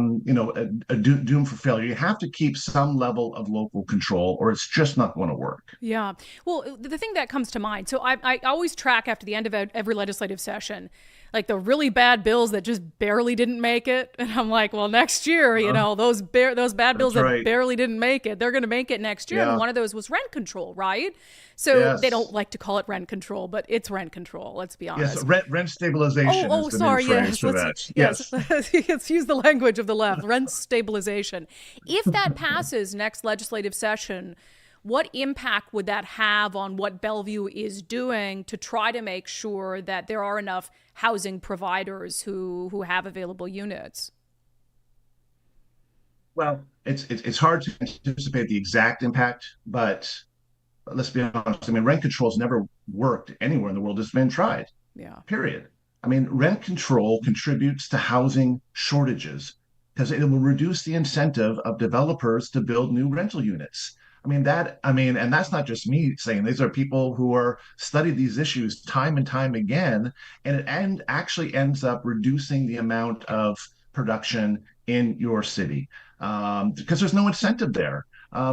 Speaker 4: doom for failure. You have to keep some level of local control or it's just not going to work.
Speaker 1: Yeah. Well, the thing that comes to mind, so I always track after the end of every legislative session, like the really bad bills that just barely didn't make it. And I'm like, well, next year, those bad bills that barely didn't make it, they're going to make it next year. Yeah. And one of those was rent control, right? So They don't like to call it rent control, but it's rent control. Let's be honest.
Speaker 4: Yes, rent stabilization.
Speaker 1: Oh, sorry. Yes. Let's use the language of the left. Rent stabilization. If that passes next legislative session, what impact would that have on what Bellevue is doing to try to make sure that there are enough housing providers who have available units?
Speaker 4: Well, it's hard to anticipate the exact impact, but let's be honest. I mean, rent control has never worked anywhere in the world. It's been tried.
Speaker 1: Yeah.
Speaker 4: Period. I mean, rent control contributes to housing shortages because it will reduce the incentive of developers to build new rental units. And that's not just me saying, these are people who are studied these issues time and time again, and it actually ends up reducing the amount of production in your city because there's no incentive there.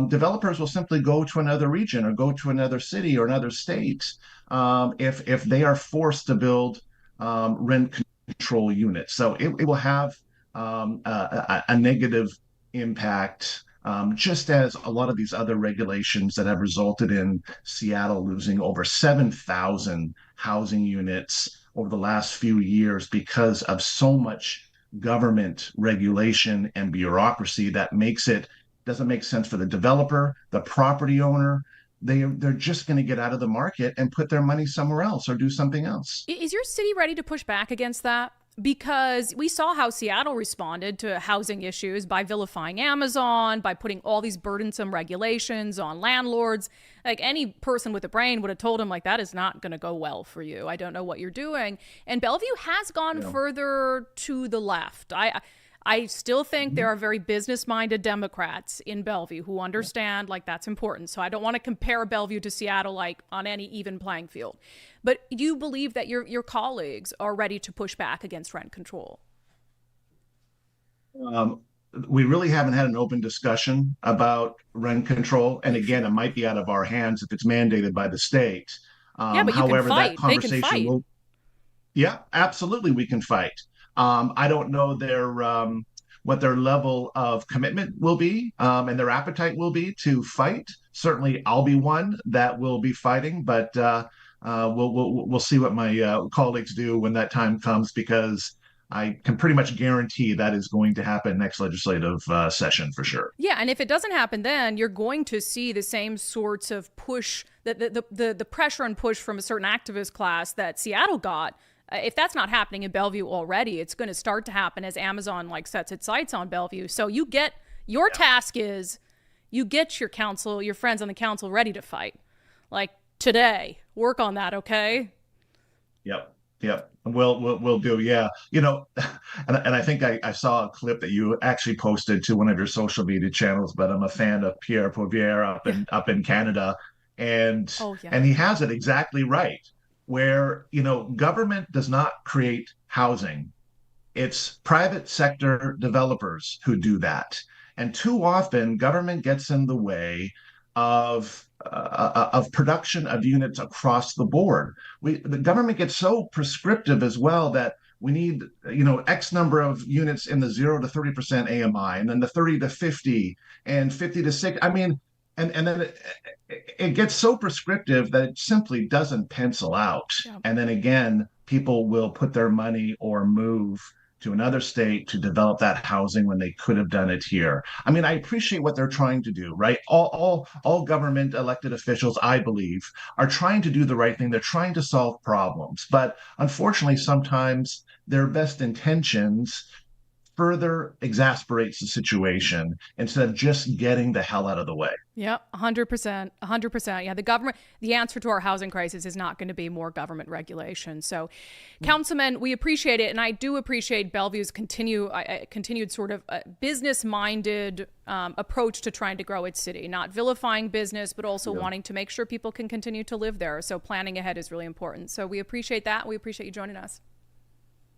Speaker 4: Developers will simply go to another region or go to another city or another state if they are forced to build rent control units. So it will have a negative impact. Just as a lot of these other regulations that have resulted in Seattle losing over 7,000 housing units over the last few years because of so much government regulation and bureaucracy that doesn't make sense for the developer, the property owner. They're just going to get out of the market and put their money somewhere else or do something else.
Speaker 1: Is your city ready to push back against that? Because we saw how Seattle responded to housing issues by vilifying Amazon, by putting all these burdensome regulations on landlords. Like any person with a brain would have told him, like, that is not going to go well for you. I don't know what you're doing. And Bellevue has gone further to the left. I still think there are very business-minded Democrats in Bellevue who understand, like, that's important. So I don't want to compare Bellevue to Seattle, like, on any even playing field. But do you believe that your colleagues are ready to push back against rent control?
Speaker 4: We really haven't had an open discussion about rent control. And again, it might be out of our hands if it's mandated by the state.
Speaker 1: But you can fight.
Speaker 4: That conversation will. Yeah, absolutely, we can fight. I don't know what their level of commitment will be and their appetite will be to fight. Certainly, I'll be one that will be fighting, but we'll see what my colleagues do when that time comes, because I can pretty much guarantee that is going to happen next legislative session for sure.
Speaker 1: Yeah, and if it doesn't happen then, you're going to see the same sorts of push, the pressure and push from a certain activist class that Seattle got. If that's not happening in Bellevue already, it's going to start to happen as Amazon sets its sights on Bellevue. So task is you get your friends on the council ready to fight. today. Work on that, okay?
Speaker 4: Yep. We'll do. Yeah. And I think I saw a clip that you actually posted to one of your social media channels, but I'm a fan of Pierre Poilievre up in Canada. And and he has it exactly right, where, government does not create housing. It's private sector developers who do that. And too often government gets in the way of production of units across the board. The government gets so prescriptive as well that we need, X number of units in the 0 to 30% AMI, and then the 30 to 50 and 50 to 60. I mean, and then it gets so prescriptive that it simply doesn't pencil out. Yeah. And then again, people will put their money or move to another state to develop that housing when they could have done it here. I mean, I appreciate what they're trying to do, right? All government elected officials, I believe, are trying to do the right thing. They're trying to solve problems. But unfortunately, sometimes their best intentions further exasperates the situation instead of just getting the hell out of the way.
Speaker 1: Yeah, 100%. 100%. Yeah, the answer to our housing crisis is not going to be more government regulation. So, Councilman, we appreciate it. And I do appreciate Bellevue's continued sort of business-minded approach to trying to grow its city, not vilifying business, but also wanting to make sure people can continue to live there. So planning ahead is really important. So we appreciate that. We appreciate you joining us.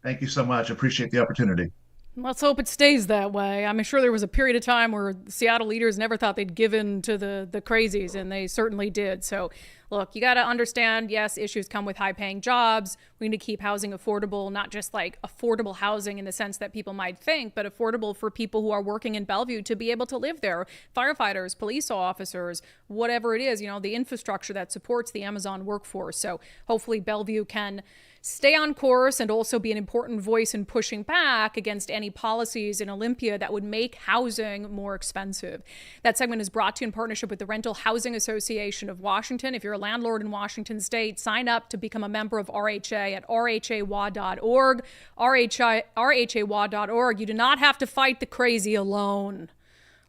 Speaker 4: Thank you so much. Appreciate the opportunity.
Speaker 1: Let's hope it stays that way. I'm sure there was a period of time where Seattle leaders never thought they'd give in to the crazies, and they certainly did. So, look, you got to understand, yes, issues come with high-paying jobs. We need to keep housing affordable, not just like affordable housing in the sense that people might think, but affordable for people who are working in Bellevue to be able to live there. Firefighters, police officers, whatever it is, the infrastructure that supports the Amazon workforce. So hopefully Bellevue can stay on course and also be an important voice in pushing back against any policies in Olympia that would make housing more expensive. That segment is brought to you in partnership with the Rental Housing Association of Washington. If you're a landlord in Washington state, sign up to become a member of RHA at rhawa.org. rhawa.org. You do not have to fight the crazy alone.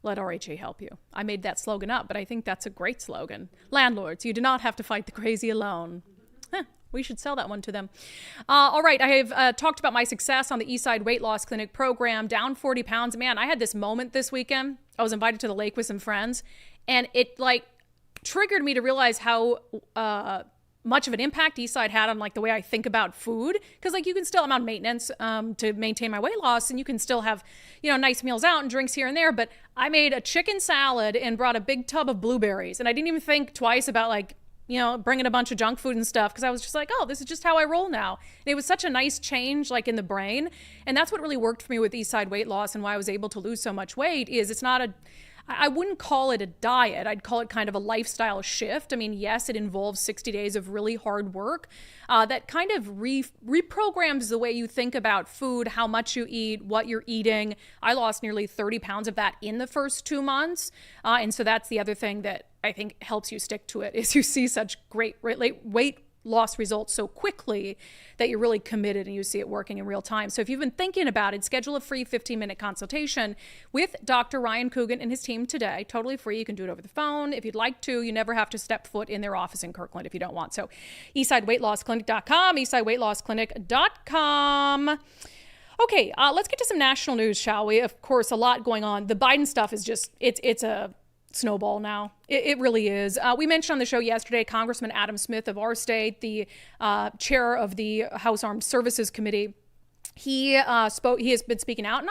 Speaker 1: Let RHA help you. I made that slogan up, but I think that's a great slogan. Landlords, you do not have to fight the crazy alone. We should sell that one to them. All right. I have talked about my success on the Eastside Weight Loss Clinic program, down 40 pounds. Man, I had this moment this weekend. I was invited to the lake with some friends, and it triggered me to realize how much of an impact Eastside had on the way I think about food. Because you can still, I'm on maintenance to maintain my weight loss, and you can still have, nice meals out and drinks here and there. But I made a chicken salad and brought a big tub of blueberries, and I didn't even think twice about bringing a bunch of junk food and stuff, because I was just like, oh, this is just how I roll now. And it was such a nice change, in the brain. And that's what really worked for me with Eastside Weight Loss, and why I was able to lose so much weight is I wouldn't call it a diet. I'd call it kind of a lifestyle shift. I mean, yes, it involves 60 days of really hard work that kind of reprograms the way you think about food, how much you eat, what you're eating. I lost nearly 30 pounds of that in the first 2 months. And so that's the other thing that I think helps you stick to it, is you see such great weight loss results so quickly that you're really committed and you see it working in real time. So if you've been thinking about it, schedule a free 15-minute consultation with Dr. Ryan Coogan and his team today. Totally free. You can do it over the phone if you'd like to. You never have to step foot in their office in Kirkland if you don't want. So eastsideweightlossclinic.com, eastsideweightlossclinic.com. Okay, let's get to some national news, shall we? Of course, a lot going on. The Biden stuff is just, it's a snowball now. It really is. We mentioned on the show yesterday, Congressman Adam Smith of our state, the chair of the House Armed Services Committee. He has been speaking out, and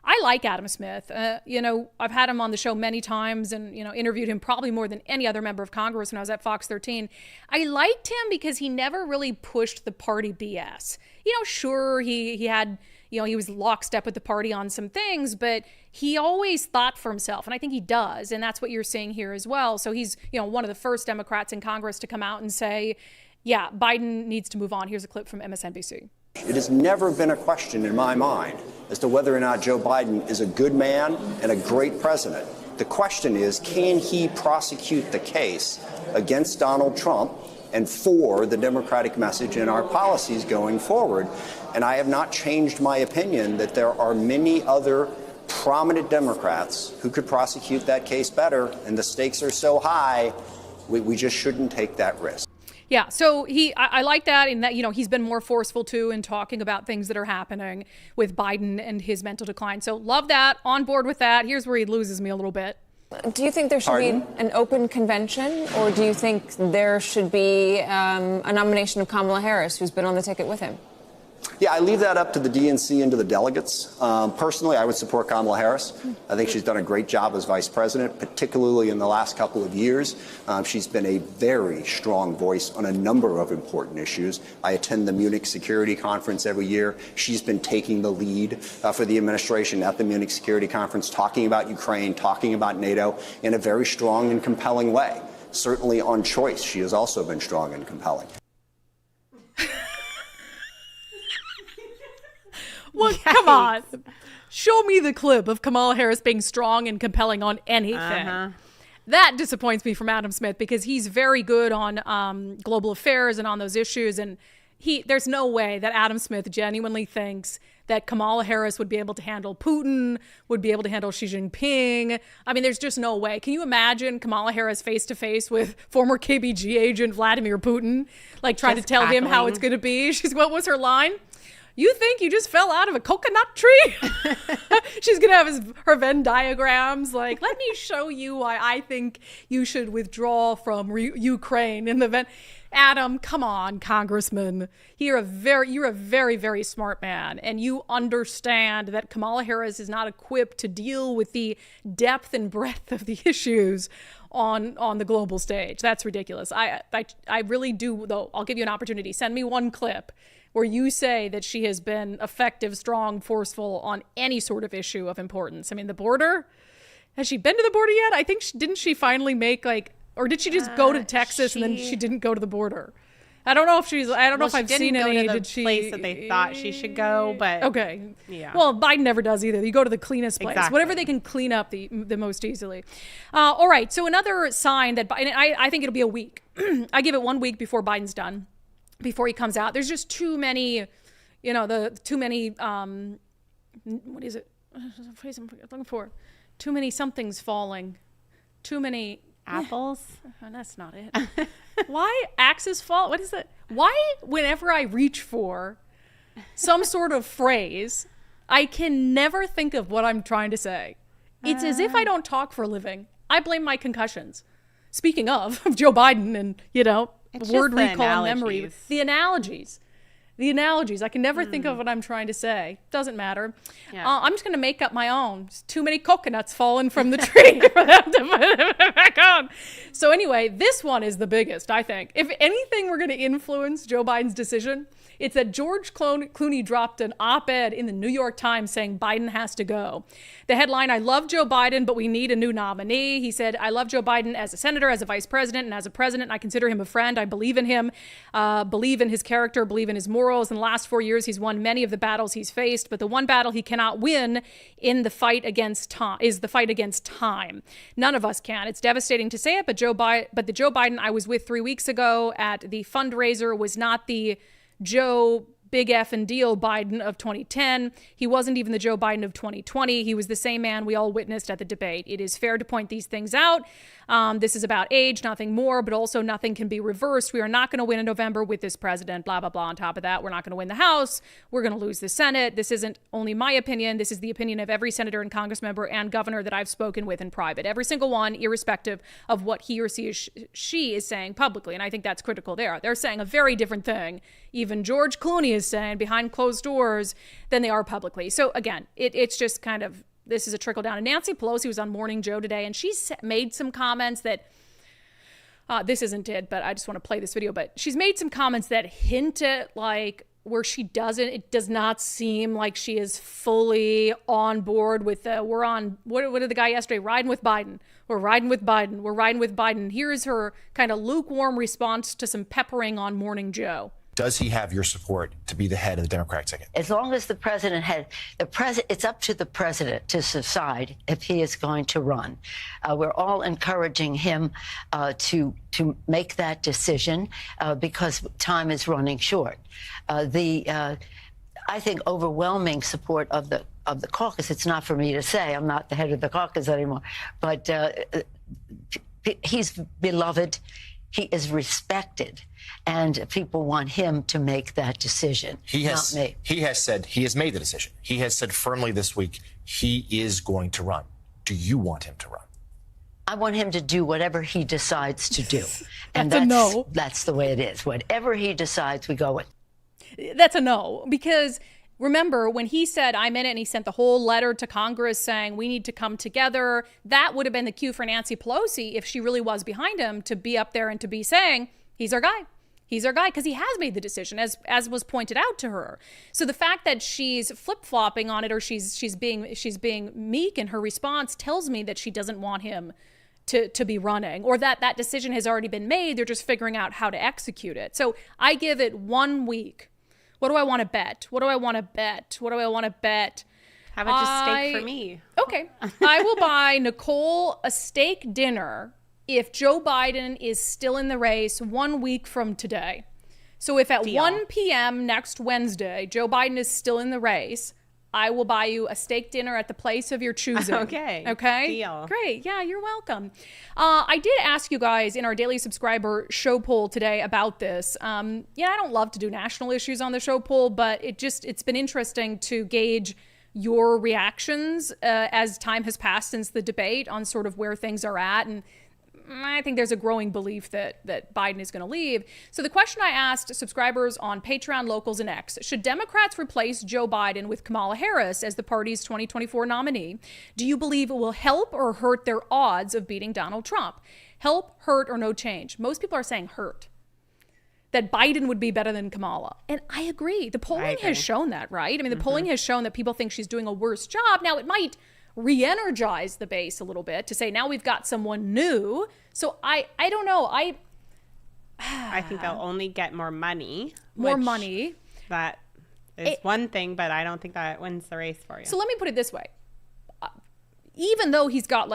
Speaker 1: I like Adam Smith. I've had him on the show many times and, interviewed him probably more than any other member of Congress when I was at Fox 13. I liked him because he never really pushed the party BS. Sure, he had, he was lockstep with the party on some things, but he always thought for himself. And I think he does. And that's what you're seeing here as well. So he's, one of the first Democrats in Congress to come out and say, yeah, Biden needs to move on. Here's a clip from MSNBC.
Speaker 5: It has never been a question in my mind as to whether or not Joe Biden is a good man and a great president. The question is, can he prosecute the case against Donald Trump and for the Democratic message and our policies going forward? And I have not changed my opinion that there are many other prominent Democrats who could prosecute that case better, and the stakes are so high, We just shouldn't take that risk.
Speaker 1: Yeah, so I like that in that, he's been more forceful too in talking about things that are happening with Biden and his mental decline. So love that, on board with that. Here's where he loses me a little bit.
Speaker 6: Do you think there should be an open convention, or do you think there should be a nomination of Kamala Harris, who's been on the ticket with him?
Speaker 5: Yeah, I leave that up to the DNC and to the delegates. Personally, I would support Kamala Harris. I think she's done a great job as vice president, particularly in the last couple of years. She's been a very strong voice on a number of important issues. I attend the Munich Security Conference every year. She's been taking the lead for the administration at the Munich Security Conference, talking about Ukraine, talking about NATO in a very strong and compelling way. Certainly on choice, she has also been strong and compelling.
Speaker 1: Well, come on. Show me the clip of Kamala Harris being strong and compelling on anything. That disappoints me from Adam Smith, because he's very good on global affairs and on those issues. And there's no way that Adam Smith genuinely thinks that Kamala Harris would be able to handle Putin, would be able to handle Xi Jinping. I mean, there's just no way. Can you imagine Kamala Harris face to face with former KGB agent Vladimir Putin, like trying to tell him how it's going to be? What was her line? You think you just fell out of a coconut tree? She's going to have her Venn diagrams. Like, let me show you why I think you should withdraw from Ukraine in the Venn. Adam, come on, Congressman. You're a very, very smart man. And you understand that Kamala Harris is not equipped to deal with the depth and breadth of the issues on the global stage. That's ridiculous. I really do, though. I'll give you an opportunity. Send me one clip where you say that she has been effective, strong, forceful on any sort of issue of importance. I mean, the border, has she been to the border yet? I think, didn't she finally make or did she just go to Texas and then she didn't go to the border? I don't know if if I've seen any.
Speaker 2: Did she place that they thought she should go? But
Speaker 1: okay,
Speaker 2: yeah.
Speaker 1: Well, Biden never does either. You go to the cleanest place, whatever they can clean up the most easily. All right. So another sign that Biden, I think it'll be a week. I give it 1 week before Biden's done, before he comes out. There's just too many, too many. What is it? The phrase I'm looking for. Too many somethings falling. Too many
Speaker 2: apples.
Speaker 1: Oh, that's not it. Why axes fall? What is it? Why whenever I reach for some sort of phrase, I can never think of what I'm trying to say. It's as if I don't talk for a living. I blame my concussions. Speaking of Joe Biden and, word recall and memory. The analogies. I can never think of what I'm trying to say. Doesn't matter. Yeah. I'm just going to make up my own. There's too many coconuts falling from the tree for them to put it back on. So anyway, this one is the biggest, I think. If anything were going to influence Joe Biden's decision, it's that George Clooney dropped an op-ed in the New York Times saying Biden has to go. The headline, I love Joe Biden, but we need a new nominee. He said, I love Joe Biden as a senator, as a vice president, and as a president. I consider him a friend. I believe in him, believe in his character, believe in his morals. In the last 4 years, he's won many of the battles he's faced, but the one battle he cannot win in the fight against time is the fight against time. None of us can. It's devastating to say it, but the Joe Biden I was with 3 weeks ago at the fundraiser was not the Joe Big F and Deal Biden of 2010. He wasn't even the Joe Biden of 2020. He was the same man we all witnessed at the debate. It is fair to point these things out. This is about age, nothing more, but also nothing can be reversed. We are not going to win in November with this president, blah, blah, blah. On top of that, we're not going to win the House. We're going to lose the Senate. This isn't only my opinion. This is the opinion of every senator and Congress member and governor that I've spoken with in private. Every single one, irrespective of what he or she is saying publicly. And I think that's critical there. They're saying a very different thing. Even George Clooney is saying behind closed doors than they are publicly. So again, it's just kind of, this is a trickle down. And Nancy Pelosi was on Morning Joe today, and she made some comments that, this isn't it, but I just want to play this video, but she's made some comments that hint at where it does not seem like she is fully on board with what did the guy yesterday, riding with Biden. We're riding with Biden. We're riding with Biden. Here's her kind of lukewarm response to some peppering on Morning Joe.
Speaker 7: Does he have your support to be the head of the Democratic ticket?
Speaker 8: As long as the president it's up to the president to decide if he is going to run. We're all encouraging him to make that decision because time is running short. I think overwhelming support of the caucus. It's not for me to say. I'm not the head of the caucus anymore, but he's beloved. He is respected, and people want him to make that decision, not me.
Speaker 7: He has said he has made the decision. He has said firmly this week he is going to run. Do you want him to run?
Speaker 8: I want him to do whatever he decides to do. And
Speaker 1: that's a no.
Speaker 8: That's the way it is. Whatever he decides, we go with.
Speaker 1: That's a no, because remember when he said, I'm in it, and he sent the whole letter to Congress saying we need to come together, that would have been the cue for Nancy Pelosi, if she really was behind him, to be up there and to be saying, he's our guy. He's our guy, because he has made the decision, as was pointed out to her. So the fact that she's flip-flopping on it, or she's being meek in her response, tells me that she doesn't want him to be running, or that decision has already been made. They're just figuring out how to execute it. So I give it 1 week. What do I want to bet? What do I want to bet? What do I want to bet?
Speaker 2: How about just steak for me?
Speaker 1: Okay. I will buy Nicole a steak dinner if Joe Biden is still in the race 1 week from today. So if at 1 p.m. next Wednesday, Joe Biden is still in the race, I will buy you a steak dinner at the place of your choosing.
Speaker 2: Okay. Deal.
Speaker 1: Great. Yeah, you're welcome. I did ask you guys in our daily subscriber show poll today about this. I don't love to do national issues on the show poll, but it's been interesting to gauge your reactions as time has passed since the debate on sort of where things are at. And I think there's a growing belief that Biden is going to leave. So the question I asked subscribers on Patreon, Locals, and X: should Democrats replace Joe Biden with Kamala Harris as the party's 2024 nominee? Do you believe it will help or hurt their odds of beating Donald Trump? Help, hurt, or no change? Most people are saying hurt. That Biden would be better than Kamala. And I agree. The polling has shown that, right? I mean, the polling has shown that people think she's doing a worse job. Now, it might re-energize the base a little bit to say, now we've got someone new. So I don't know. I
Speaker 2: think they'll only get more money. That is one thing, but I don't think that wins the race for you.
Speaker 1: So let me put it this way. Even though he's got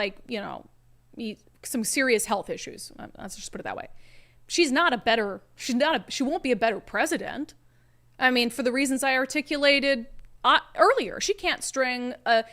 Speaker 1: some serious health issues, let's just put it that way, she won't be a better president. I mean, for the reasons I articulated earlier, he can't string a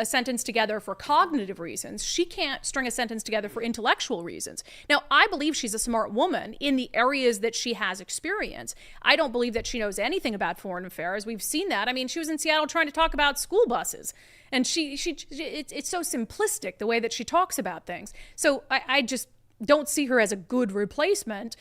Speaker 1: sentence together for cognitive reasons. She can't string a sentence together for intellectual reasons. Now, I believe she's a smart woman in the areas that she has experience. I don't believe that she knows anything about foreign affairs. We've seen that. I mean, she was in Seattle trying to talk about school buses, and it's so simplistic the way that she talks about things. So I just don't see her as a good replacement.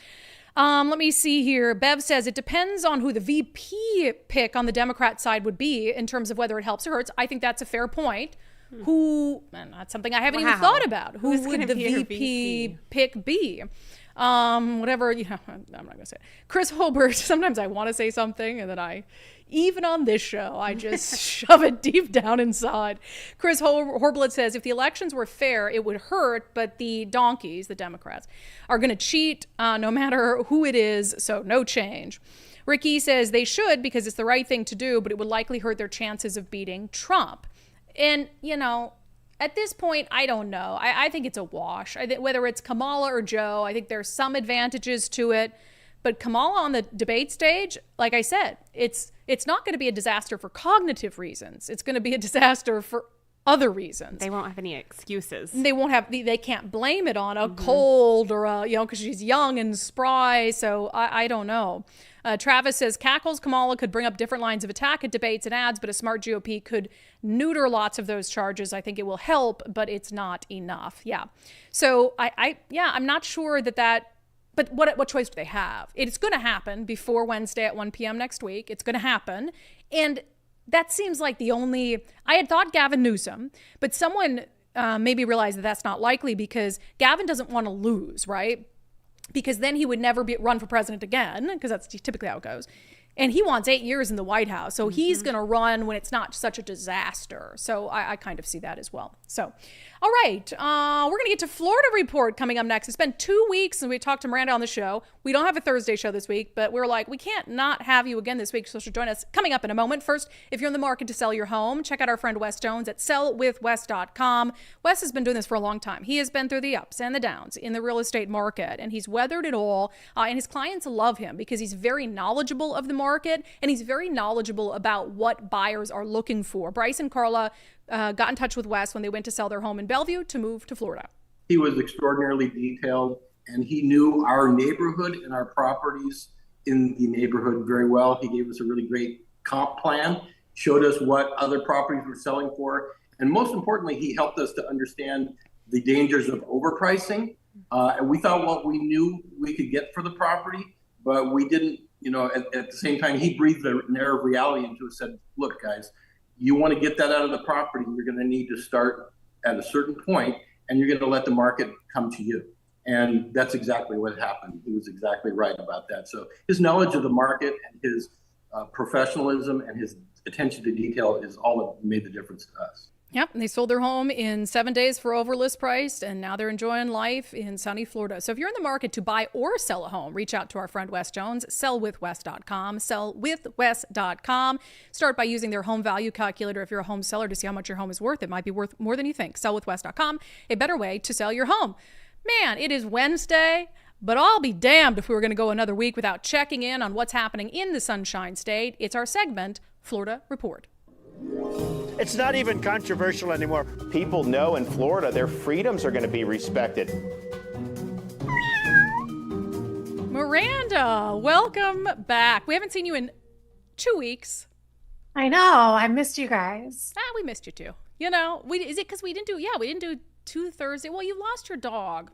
Speaker 1: Let me see here. Bev says it depends on who the VP pick on the Democrat side would be in terms of whether it helps or hurts. I think that's a fair point. That's something I haven't even thought about. Who would the VP pick be? Whatever, I'm not going to say it. Chris Holbert, sometimes I want to say something and then even on this show, I just shove it deep down inside. Chris Horblitz says, if the elections were fair, it would hurt, but the donkeys, the Democrats, are going to cheat no matter who it is, so no change. Ricky says they should because it's the right thing to do, but it would likely hurt their chances of beating Trump. And, at this point, I don't know. I think it's a wash. I think whether it's Kamala or Joe, I think there's some advantages to it. But Kamala on the debate stage, like I said, it's not going to be a disaster for cognitive reasons. It's going to be a disaster for other reasons.
Speaker 2: They won't have any excuses.
Speaker 1: They can't blame it on a cold or because she's young and spry. So I don't know. Travis says, cackles Kamala could bring up different lines of attack at debates and ads, but a smart GOP could neuter lots of those charges. I think it will help, but it's not enough. Yeah. So I'm not sure that. But what choice do they have? It's going to happen before Wednesday at 1 p.m. next week. It's going to happen. And that seems like I had thought Gavin Newsom, but someone maybe realized that that's not likely because Gavin doesn't want to lose, right? Because then he would never run for president again, because that's typically how it goes. And he wants 8 years in the White House. So he's going to run when it's not such a disaster. So I kind of see that as well. So, all right. We're going to get to Florida Report coming up next. It's been 2 weeks since we talked to Miranda on the show. We don't have a Thursday show this week, but we're like, we can't not have you again this week. So she'll join us coming up in a moment. First, if you're in the market to sell your home, check out our friend Wes Jones at sellwithwes.com. Wes has been doing this for a long time. He has been through the ups and the downs in the real estate market, and he's weathered it all. And his clients love him because he's very knowledgeable of the market, and he's very knowledgeable about what buyers are looking for. Bryce and Carla got in touch with Wes when they went to sell their home in Bellevue to move to Florida.
Speaker 9: He was extraordinarily detailed, and he knew our neighborhood and our properties in the neighborhood very well. He gave us a really great comp plan, showed us what other properties were selling for, and most importantly, he helped us to understand the dangers of overpricing. And we thought what we knew we could get for the property, but we didn't, at the same time, he breathed the air of reality into us, said, look, guys, you want to get that out of the property, you're going to need to start at a certain point, and you're going to let the market come to you. And that's exactly what happened. He was exactly right about that. So his knowledge of the market and his professionalism and his attention to detail is all that made the difference to us.
Speaker 1: Yep, and they sold their home in 7 days for over list price, and now they're enjoying life in sunny Florida. So if you're in the market to buy or sell a home, reach out to our friend Wes Jones, sellwithwes.com, sellwithwes.com. Start by using their home value calculator if you're a home seller to see how much your home is worth. It might be worth more than you think. Sellwithwes.com, a better way to sell your home. Man, it is Wednesday, but I'll be damned if we were going to go another week without checking in on what's happening in the Sunshine State. It's our segment, Florida Report.
Speaker 10: It's not even controversial anymore. People know in Florida their freedoms are going to be respected.
Speaker 1: Miranda, welcome back. We haven't seen you in 2 weeks.
Speaker 11: I know. I missed you guys.
Speaker 1: We missed you too. Is it because we didn't do 2 Thursday? Well, you lost your dog.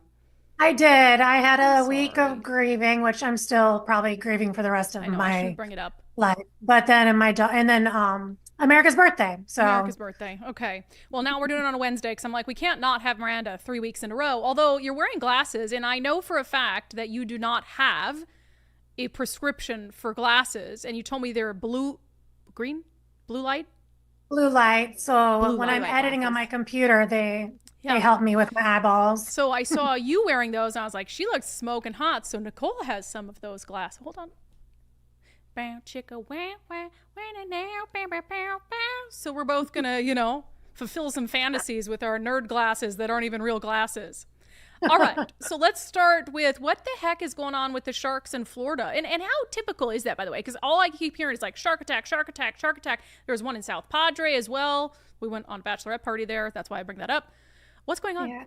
Speaker 11: I did. I had a week of grieving, which I'm still probably grieving for the rest of my
Speaker 1: bring it up.
Speaker 11: life. But then America's birthday.
Speaker 1: America's birthday. Okay. Well, now we're doing it on a Wednesday because I'm like, we can't not have Miranda 3 weeks in a row. Although you're wearing glasses, and I know for a fact that you do not have a prescription for glasses. And you told me they're blue light.
Speaker 11: So when I'm editing on my computer, they help me with my eyeballs.
Speaker 1: So I saw you wearing those, and I was like, she looks smoking hot. So Nicole has some of those glasses. Hold on. So we're both gonna, fulfill some fantasies with our nerd glasses that aren't even real glasses. All right, so let's start with what the heck is going on with the sharks in Florida, and how typical is that, by the way? Because all I keep hearing is like shark attack, shark attack, shark attack. There was one in South Padre as well. We went on a bachelorette party there. That's why I bring that up. What's going on?
Speaker 11: Yeah.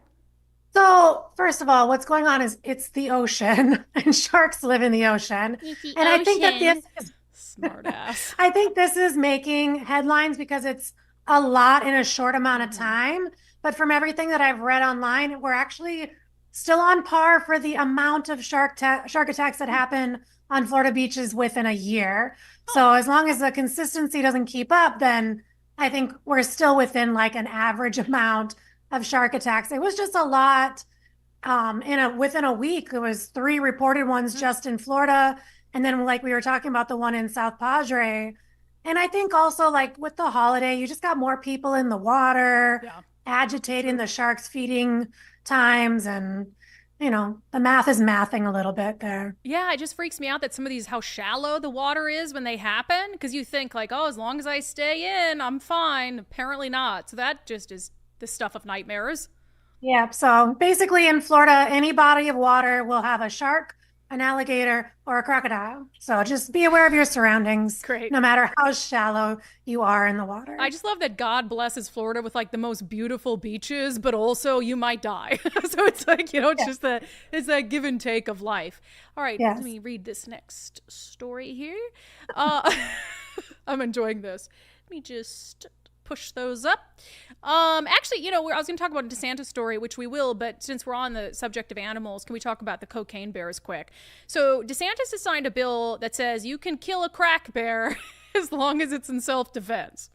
Speaker 11: So first of all, what's going on is it's the ocean, and sharks live in the ocean. And I think that this is
Speaker 1: smart ass.
Speaker 11: I think this is making headlines because it's a lot in a short amount of time. But from everything that I've read online, we're actually still on par for the amount of shark attacks that happen on Florida beaches within a year. So as long as the consistency doesn't keep up, then I think we're still within like an average amount of shark attacks. It was just a lot. Within a week, there was 3 reported ones just in Florida. And then like we were talking about the one in South Padre. And I think also like with the holiday, you just got more people in the water, agitating the sharks feeding times. And, the math is mathing a little bit there.
Speaker 1: Yeah, it just freaks me out that some of these, how shallow the water is when they happen. Because you think like, as long as I stay in, I'm fine. Apparently not. So that just is the stuff of nightmares.
Speaker 11: Yeah. So basically in Florida, any body of water will have a shark, an alligator, or a crocodile. So just be aware of your surroundings.
Speaker 1: Great.
Speaker 11: No matter how shallow you are in the water.
Speaker 1: I just love that God blesses Florida with like the most beautiful beaches, but also you might die. So it's like, it's that give and take of life. All right. Let me read this next story here. I'm enjoying this. Let me just push those up. Actually, I was going to talk about a DeSantis story, which we will, but since we're on the subject of animals, can we talk about the cocaine bears quick? So DeSantis has signed a bill that says you can kill a crack bear as long as it's in self-defense.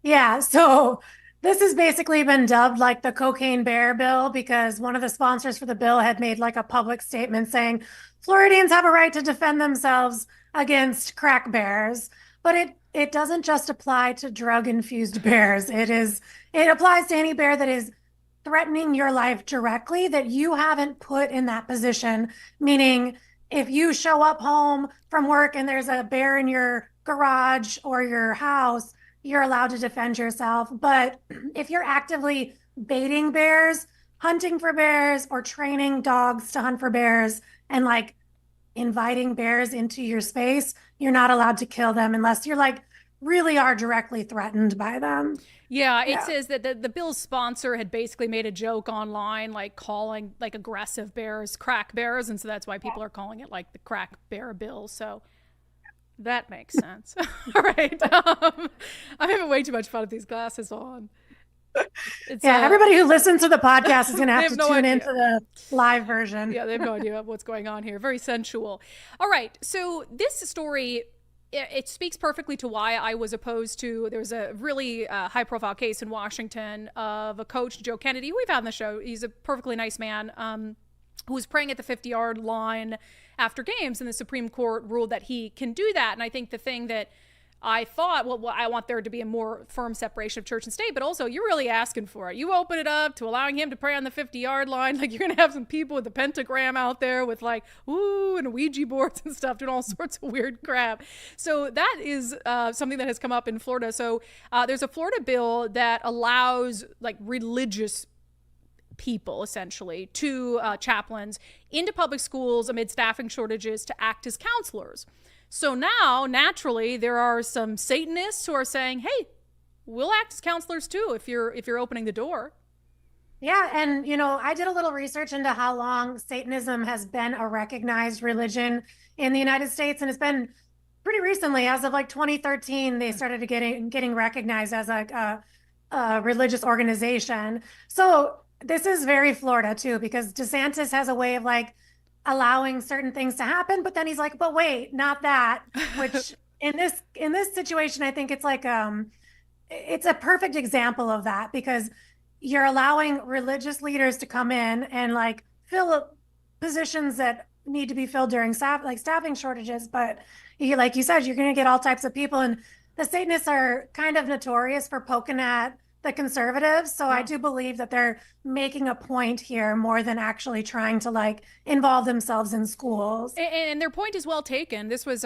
Speaker 11: Yeah, so this has basically been dubbed like the cocaine bear bill because one of the sponsors for the bill had made like a public statement saying Floridians have a right to defend themselves against crack bears. But it doesn't just apply to drug-infused bears. It applies to any bear that is threatening your life directly that you haven't put in that position. Meaning, if you show up home from work and there's a bear in your garage or your house, you're allowed to defend yourself. But if you're actively baiting bears, hunting for bears, or training dogs to hunt for bears, and like inviting bears into your space, you're not allowed to kill them unless you're like really are directly threatened by them.
Speaker 1: Yeah, it says that the bill's sponsor had basically made a joke online, like calling like aggressive bears crack bears, and so that's why people are calling it like the crack bear bill. So that makes sense. All right. I'm having way too much fun with these glasses on.
Speaker 11: Everybody who listens to the podcast is going to have to tune into the live version.
Speaker 1: Yeah, they have no idea what's going on here. Very sensual. All right. So this story, it speaks perfectly to why I was opposed to, there was a really high profile case in Washington of a coach, Joe Kennedy, who we've had on the show. He's a perfectly nice man who was praying at the 50-yard line after games, and the Supreme Court ruled that he can do that. And I think the thing that I thought, well, I want there to be a more firm separation of church and state, but also you're really asking for it. You open it up to allowing him to pray on the 50-yard line. Like, you're going to have some people with the pentagram out there with like, ooh, and Ouija boards and stuff, doing all sorts of weird crap. So that is something that has come up in Florida. So there's a Florida bill that allows like religious people, essentially, to chaplains into public schools amid staffing shortages to act as counselors. So now, naturally, there are some Satanists who are saying, hey, we'll act as counselors too if you're opening the door.
Speaker 11: Yeah, and I did a little research into how long Satanism has been a recognized religion in the United States, and it's been pretty recently. As of like 2013, they started getting recognized as a religious organization. So this is very Florida too, because DeSantis has a way of like allowing certain things to happen, but then he's like, but wait, not that, which in this situation, I think it's like, it's a perfect example of that, because you're allowing religious leaders to come in and like fill positions that need to be filled during staffing shortages. But like you said, you're going to get all types of people, and the Satanists are kind of notorious for poking at the conservatives. So I do believe that they're making a point here more than actually trying to like involve themselves in schools.
Speaker 1: And their point is well taken. This was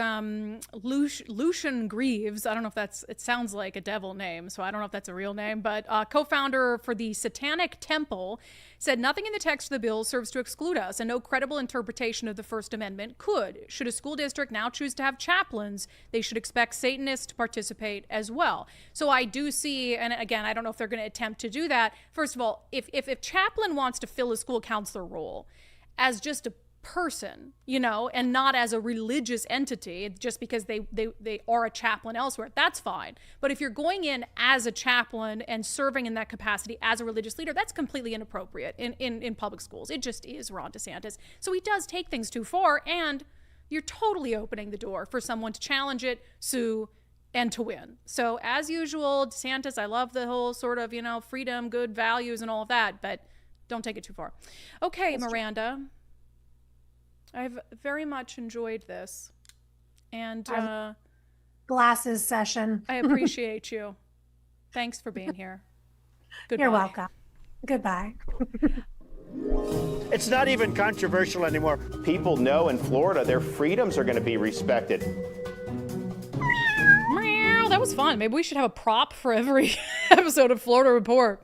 Speaker 1: Lucian Greaves. I don't know if it sounds like a devil name, so I don't know if that's a real name, but co-founder for the Satanic Temple, said nothing in the text of the bill serves to exclude us, and no credible interpretation of the First Amendment could. Should a school district now choose to have chaplains, they should expect Satanists to participate as well. So I do see, and again, I don't know if they're going to attempt to do that. First of all, if chaplain wants to fill a school counselor role as just a person, and not as a religious entity, just because they are a chaplain elsewhere, that's fine. But if you're going in as a chaplain and serving in that capacity as a religious leader, that's completely inappropriate in public schools. It just is, Ron DeSantis. So he does take things too far, and you're totally opening the door for someone to challenge it, sue, and to win. So as usual, DeSantis, I love the whole sort of, freedom, good values and all of that, but don't take it too far. Okay, that's Miranda. True. I've very much enjoyed this. And
Speaker 11: glasses session.
Speaker 1: I appreciate you. Thanks for being here. Goodbye.
Speaker 11: You're welcome. Goodbye.
Speaker 10: It's not even controversial anymore. People know in Florida their freedoms are going to be respected.
Speaker 1: That was fun. Maybe we should have a prop for every episode of Florida Report.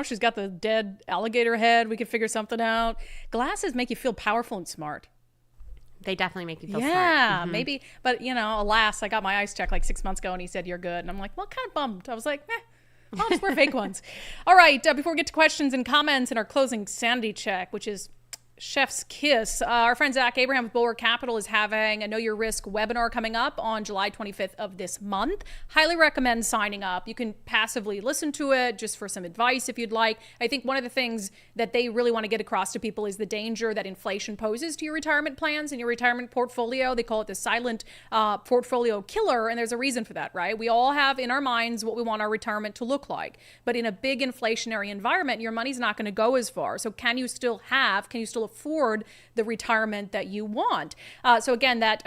Speaker 1: She's got the dead alligator head. We could figure something out. Glasses make you feel powerful and smart.
Speaker 2: They definitely make you feel smart.
Speaker 1: Yeah, maybe. But, alas, I got my eyes checked like 6 months ago, and he said, you're good. And I'm like, well, kind of bummed. I was like, I'll just wear fake ones. All right, before we get to questions and comments in our closing sanity check, which is chef's kiss, our friend Zach Abraham of Bulwark Capital is having a Know Your Risk webinar coming up on July 25th of this month. Highly recommend signing up. You can passively listen to it just for some advice if you'd like. I think one of the things that they really want to get across to people is the danger that inflation poses to your retirement plans and your retirement portfolio. They call it the silent portfolio killer, and there's a reason for that, right? We all have in our minds what we want our retirement to look like, but in a big inflationary environment, your money's not going to go as far. So can you still afford the retirement that you want? So again, that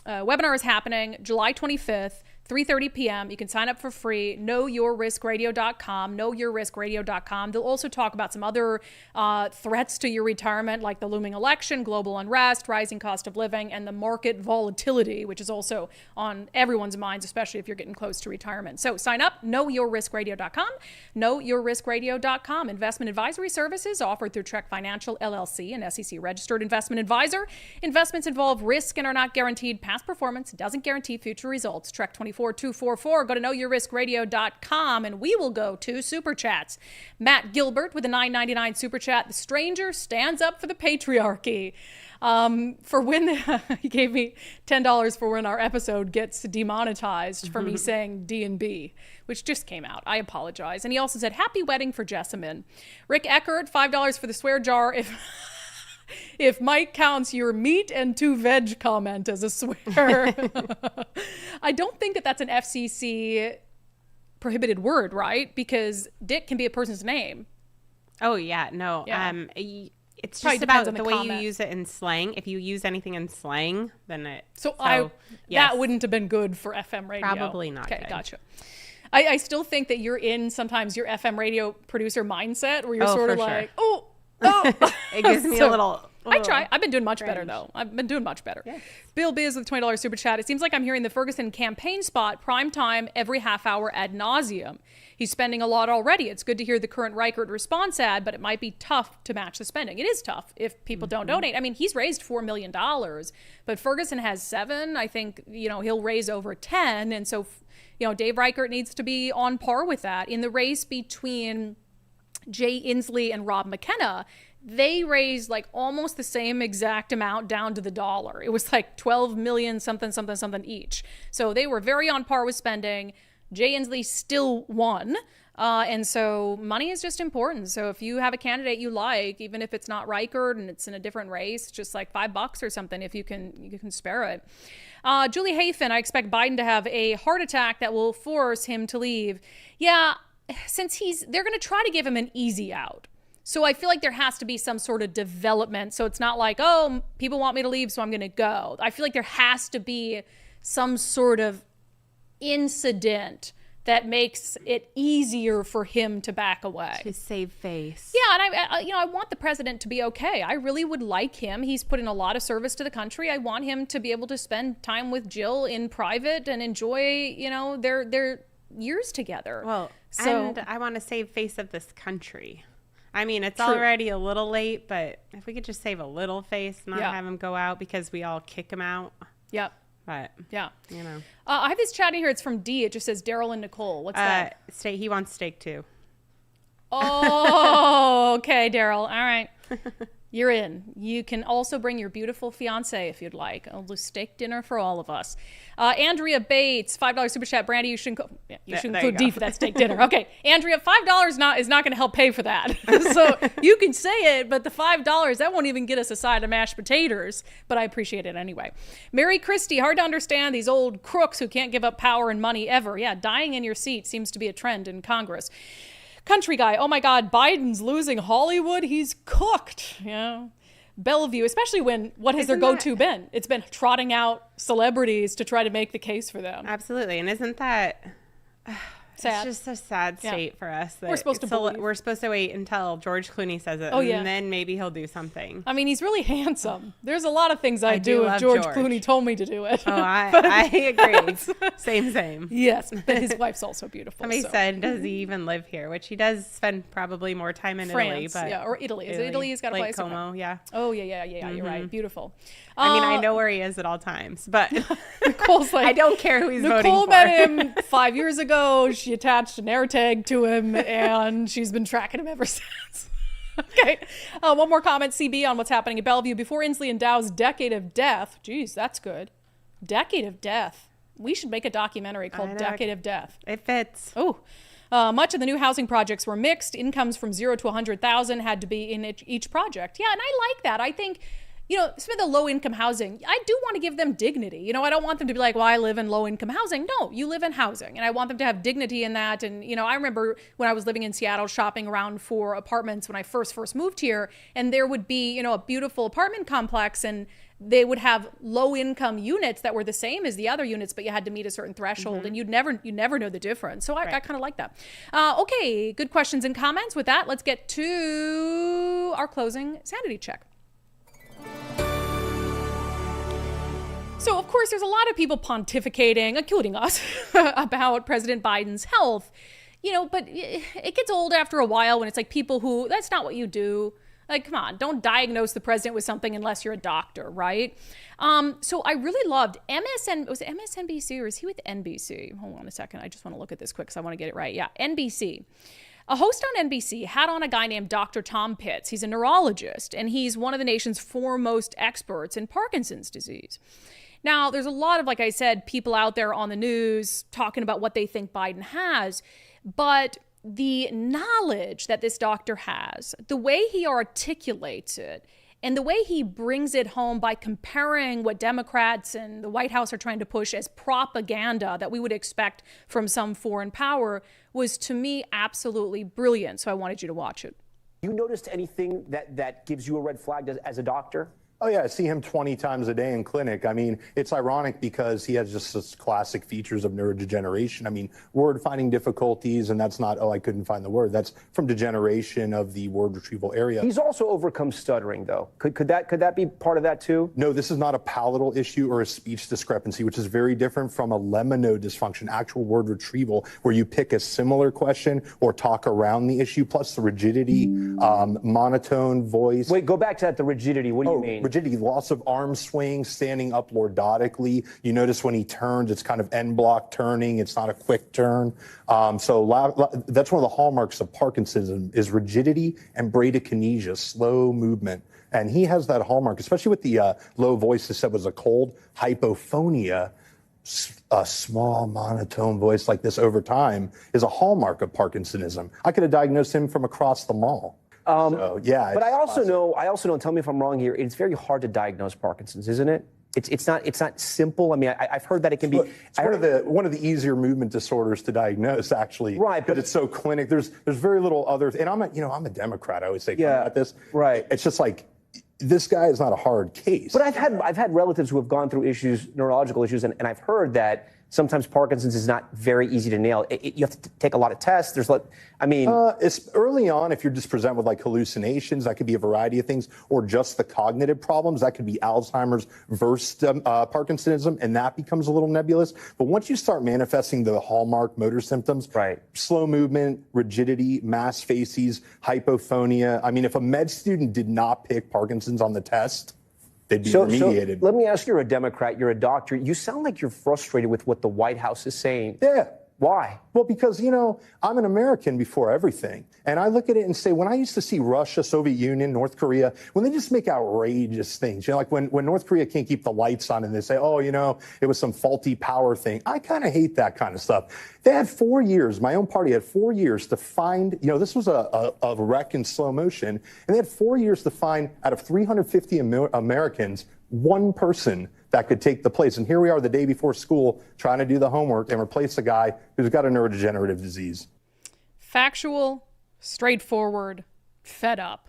Speaker 1: webinar is happening July 25th, 3:30 p.m. You can sign up for free. KnowYourRiskRadio.com. KnowYourRiskRadio.com. They'll also talk about some other threats to your retirement, like the looming election, global unrest, rising cost of living, and the market volatility, which is also on everyone's minds, especially if you're getting close to retirement. So sign up. KnowYourRiskRadio.com. KnowYourRiskRadio.com. Investment advisory services offered through Trek Financial LLC, an SEC-registered investment advisor. Investments involve risk and are not guaranteed past performance. Doesn't guarantee future results. Trek 24 888-244-244. Go to knowyourriskradio.com and we will go to Super Chats. Matt Gilbert with a $9.99 Super Chat. The stranger stands up for the patriarchy. For when he gave me $10 for when our episode gets demonetized for me saying D&B, which just came out. I apologize. And he also said, happy wedding for Jessamine. Rick Eckert, $5 for the swear jar. If Mike counts your meat and 2 veg comment as a swear. I don't think that that's an FCC prohibited word, right? Because Dick can be a person's name.
Speaker 2: Oh, yeah. No.
Speaker 1: Yeah.
Speaker 2: It's
Speaker 1: Probably
Speaker 2: just about
Speaker 1: depends on
Speaker 2: the
Speaker 1: the
Speaker 2: way
Speaker 1: comment.
Speaker 2: you use it in slang. If you use anything in slang, then it...
Speaker 1: That
Speaker 2: yes.
Speaker 1: wouldn't have been good for FM radio.
Speaker 2: Probably not
Speaker 1: Okay,
Speaker 2: good.
Speaker 1: gotcha. I still think that you're in sometimes your FM radio producer mindset where you're sort of
Speaker 2: for
Speaker 1: like,
Speaker 2: sure.
Speaker 1: oh.
Speaker 2: It gives me a little...
Speaker 1: I try. I've been doing much better, though. I've been doing much better. Yes. Bill Biz with $20 Super Chat. It seems like I'm hearing the Ferguson campaign spot prime time every half hour ad nauseum. He's spending a lot already. It's good to hear the current Reichert response ad, but it might be tough to match the spending. It is tough if people don't donate. I mean, he's raised $4 million, but Ferguson has 7. I think, he'll raise over 10. And so, Dave Reichert needs to be on par with that. In the race between Jay Inslee and Rob McKenna, they raised like almost the same exact amount down to the dollar. It was like 12 million something each. So they were very on par with spending. Jay Inslee still won. And so money is just important. So if you have a candidate you like, even if it's not Reichert and it's in a different race, just like $5 or something, if you can spare it. Julie Hafen, I expect Biden to have a heart attack that will force him to leave. Yeah, since they're going to try to give him an easy out. So I feel like there has to be some sort of development. So it's not like, oh, people want me to leave, so I'm going to go. I feel like there has to be some sort of incident that makes it easier for him to back away.
Speaker 2: To save face.
Speaker 1: Yeah, and I want the president to be okay. I really would like him. He's put in a lot of service to the country. I want him to be able to spend time with Jill in private and enjoy, their years together.
Speaker 2: Well,
Speaker 1: so,
Speaker 2: and I want to save face of this country. I mean, it's already a little late, but if we could just save a little face, not have him go out because we all kick him out.
Speaker 1: Yep.
Speaker 2: But,
Speaker 1: yeah. I have this chat in here. It's from D. It just says Daryl and Nicole. What's that?
Speaker 2: He wants steak too.
Speaker 1: Oh, okay, Daryl. All right. You're in. You can also bring your beautiful fiance if you'd like. I'll do steak dinner for all of us. Andrea Bates, $5 super chat. Brandi, you should include D for that steak dinner. Okay, Andrea, $5 is not going to help pay for that. So you can say it, but the $5 that won't even get us a side of mashed potatoes. But I appreciate it anyway. Mary Christie, hard to understand these old crooks who can't give up power and money ever. Yeah, dying in your seat seems to be a trend in Congress. Country guy, oh my God, Biden's losing Hollywood. He's cooked. Yeah. Bellevue, especially when, what has their go-to been? It's been trotting out celebrities to try to make the case for them.
Speaker 2: Absolutely. And isn't that
Speaker 1: sad?
Speaker 2: It's just a sad state for us.
Speaker 1: We're supposed
Speaker 2: to wait until George Clooney says it. And then maybe he'll do something.
Speaker 1: I mean, he's really handsome. There's a lot of things I'd do if George Clooney told me to do it.
Speaker 2: Oh, I agree. Same.
Speaker 1: Yes, but his wife's also beautiful.
Speaker 2: Somebody said, does he even live here? Which he does spend probably more time in
Speaker 1: France,
Speaker 2: Italy. But
Speaker 1: or Italy. Is it Italy? He's got a place.
Speaker 2: Como, yeah.
Speaker 1: Oh, yeah. You're right. Beautiful.
Speaker 2: I mean, I know where he is at all times, but
Speaker 1: Nicole's like,
Speaker 2: I don't care who he's voting for.
Speaker 1: Nicole met him 5 years ago. She attached an air tag to him, and she's been tracking him ever since. Okay. One more comment, CB, on what's happening at Bellevue. Before Inslee and Dow's decade of death. Geez, that's good. Decade of death. We should make a documentary called Decade of Death.
Speaker 2: It fits.
Speaker 1: Oh. Much of the new housing projects were mixed. Incomes from 0 to 100,000 had to be in each project. Yeah, and I like that. I think, some of the low-income housing, I do want to give them dignity. I don't want them to be like, well, I live in low-income housing. No, you live in housing, and I want them to have dignity in that. And, I remember when I was living in Seattle shopping around for apartments when I first moved here, and there would be, a beautiful apartment complex, and they would have low-income units that were the same as the other units, but you had to meet a certain threshold, and you'd never know the difference. So I kind of like that. Okay, good questions and comments. With that, let's get to our closing sanity check. So, of course, there's a lot of people pontificating, including us, about President Biden's health, but it gets old after a while when it's like people who, that's not what you do. Like, come on, don't diagnose the president with something unless you're a doctor, right? So I really loved was it MSNBC or is he with NBC? Hold on a second. I just want to look at this quick because I want to get it right. Yeah, NBC. A host on NBC had on a guy named Dr. Tom Pitts. He's a neurologist, and he's one of the nation's foremost experts in Parkinson's disease. Now, there's a lot of, like I said, people out there on the news talking about what they think Biden has, but the knowledge that this doctor has, the way he articulates it, and the way he brings it home by comparing what Democrats and the White House are trying to push as propaganda that we would expect from some foreign power was, to me, absolutely brilliant. So I wanted you to watch it.
Speaker 12: You noticed anything that gives you a red flag as a doctor?
Speaker 13: Oh, yeah, I see him 20 times a day in clinic. I mean, it's ironic because he has just such classic features of neurodegeneration. I mean, word finding difficulties, and that's not, oh, I couldn't find the word. That's from degeneration of the word retrieval area.
Speaker 12: He's also overcome stuttering, though. Could that be part of that, too?
Speaker 13: No, this is not a palatal issue or a speech discrepancy, which is very different from a lemino dysfunction, actual word retrieval, where you pick a similar question or talk around the issue, plus the rigidity, monotone voice.
Speaker 12: Wait, go back to that, the rigidity. What do you mean?
Speaker 13: Rigidity, loss of arm swing, standing up lordotically. You notice when he turns, it's kind of end block turning. It's not a quick turn. So that's one of the hallmarks of Parkinsonism is rigidity and bradykinesia, slow movement. And he has that hallmark, especially with the low voice that said was a cold, hypophonia. A small monotone voice like this over time is a hallmark of Parkinsonism. I could have diagnosed him from across the mall. Yeah,
Speaker 12: but I also know, tell me if I'm wrong here, it's very hard to diagnose Parkinson's, isn't it? It's not simple. I mean, I've heard that it can be.
Speaker 13: It's one of the easier movement disorders to diagnose, actually.
Speaker 12: Right,
Speaker 13: but it's so clinic. There's very little other. And I'm a Democrat. I always say about this.
Speaker 12: Right.
Speaker 13: It's just like this guy is not a hard case.
Speaker 12: But I've had relatives who have gone through neurological issues, and I've heard that sometimes Parkinson's is not very easy to nail. You have to take a lot of tests.
Speaker 13: It's early on, if you're just presented with like hallucinations, that could be a variety of things, or just the cognitive problems. That could be Alzheimer's versus Parkinsonism, and that becomes a little nebulous. But once you start manifesting the hallmark motor symptoms,
Speaker 12: right,
Speaker 13: slow movement, rigidity, mass facies, hypophonia. I mean, if a med student did not pick Parkinson's on the test, they'd be remediated.
Speaker 12: So let me ask you, you're a Democrat, you're a doctor. You sound like you're frustrated with what the White House is saying.
Speaker 13: Yeah.
Speaker 12: Why?
Speaker 13: Well, because, I'm an American before everything. And I look at it and say, when I used to see Russia, Soviet Union, North Korea, when they just make outrageous things, like when North Korea can't keep the lights on and they say, oh, it was some faulty power thing. I kind of hate that kind of stuff. They had 4 years, my own party had 4 years to find, this was a wreck in slow motion. And they had 4 years to find out of 350 Americans, one person that could take the place. And here we are the day before school trying to do the homework and replace a guy who's got a neurodegenerative disease.
Speaker 1: Factual, straightforward, fed up.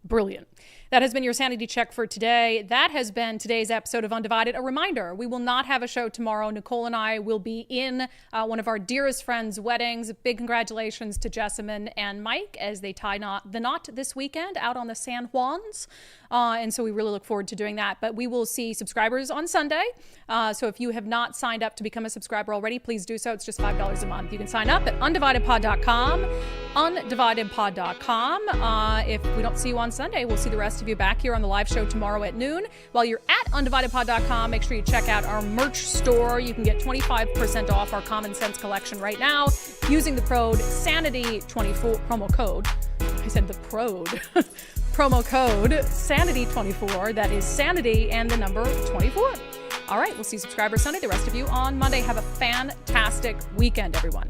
Speaker 1: Brilliant. That has been your sanity check for today. That has been today's episode of Undivided. A reminder, we will not have a show tomorrow. Nicole and I will be in one of our dearest friends' weddings. Big congratulations to Jessamine and Mike as they tie the knot this weekend out on the San Juans. And so we really look forward to doing that. But we will see subscribers on Sunday. So if you have not signed up to become a subscriber already, please do so. It's just $5 a month. You can sign up at undividedpod.com. undividedpod.com. If we don't see you on Sunday, we'll see the rest of you back here on the live show tomorrow at noon. While you're at undividedpod.com, make sure you check out our merch store. You can get 25% off our Common Sense collection right now using the code Sanity24 promo code. I said the prode. Promo code Sanity24. That is Sanity and the number 24. All right, we'll see subscribers Sunday. The rest of you on Monday. Have a fantastic weekend, everyone.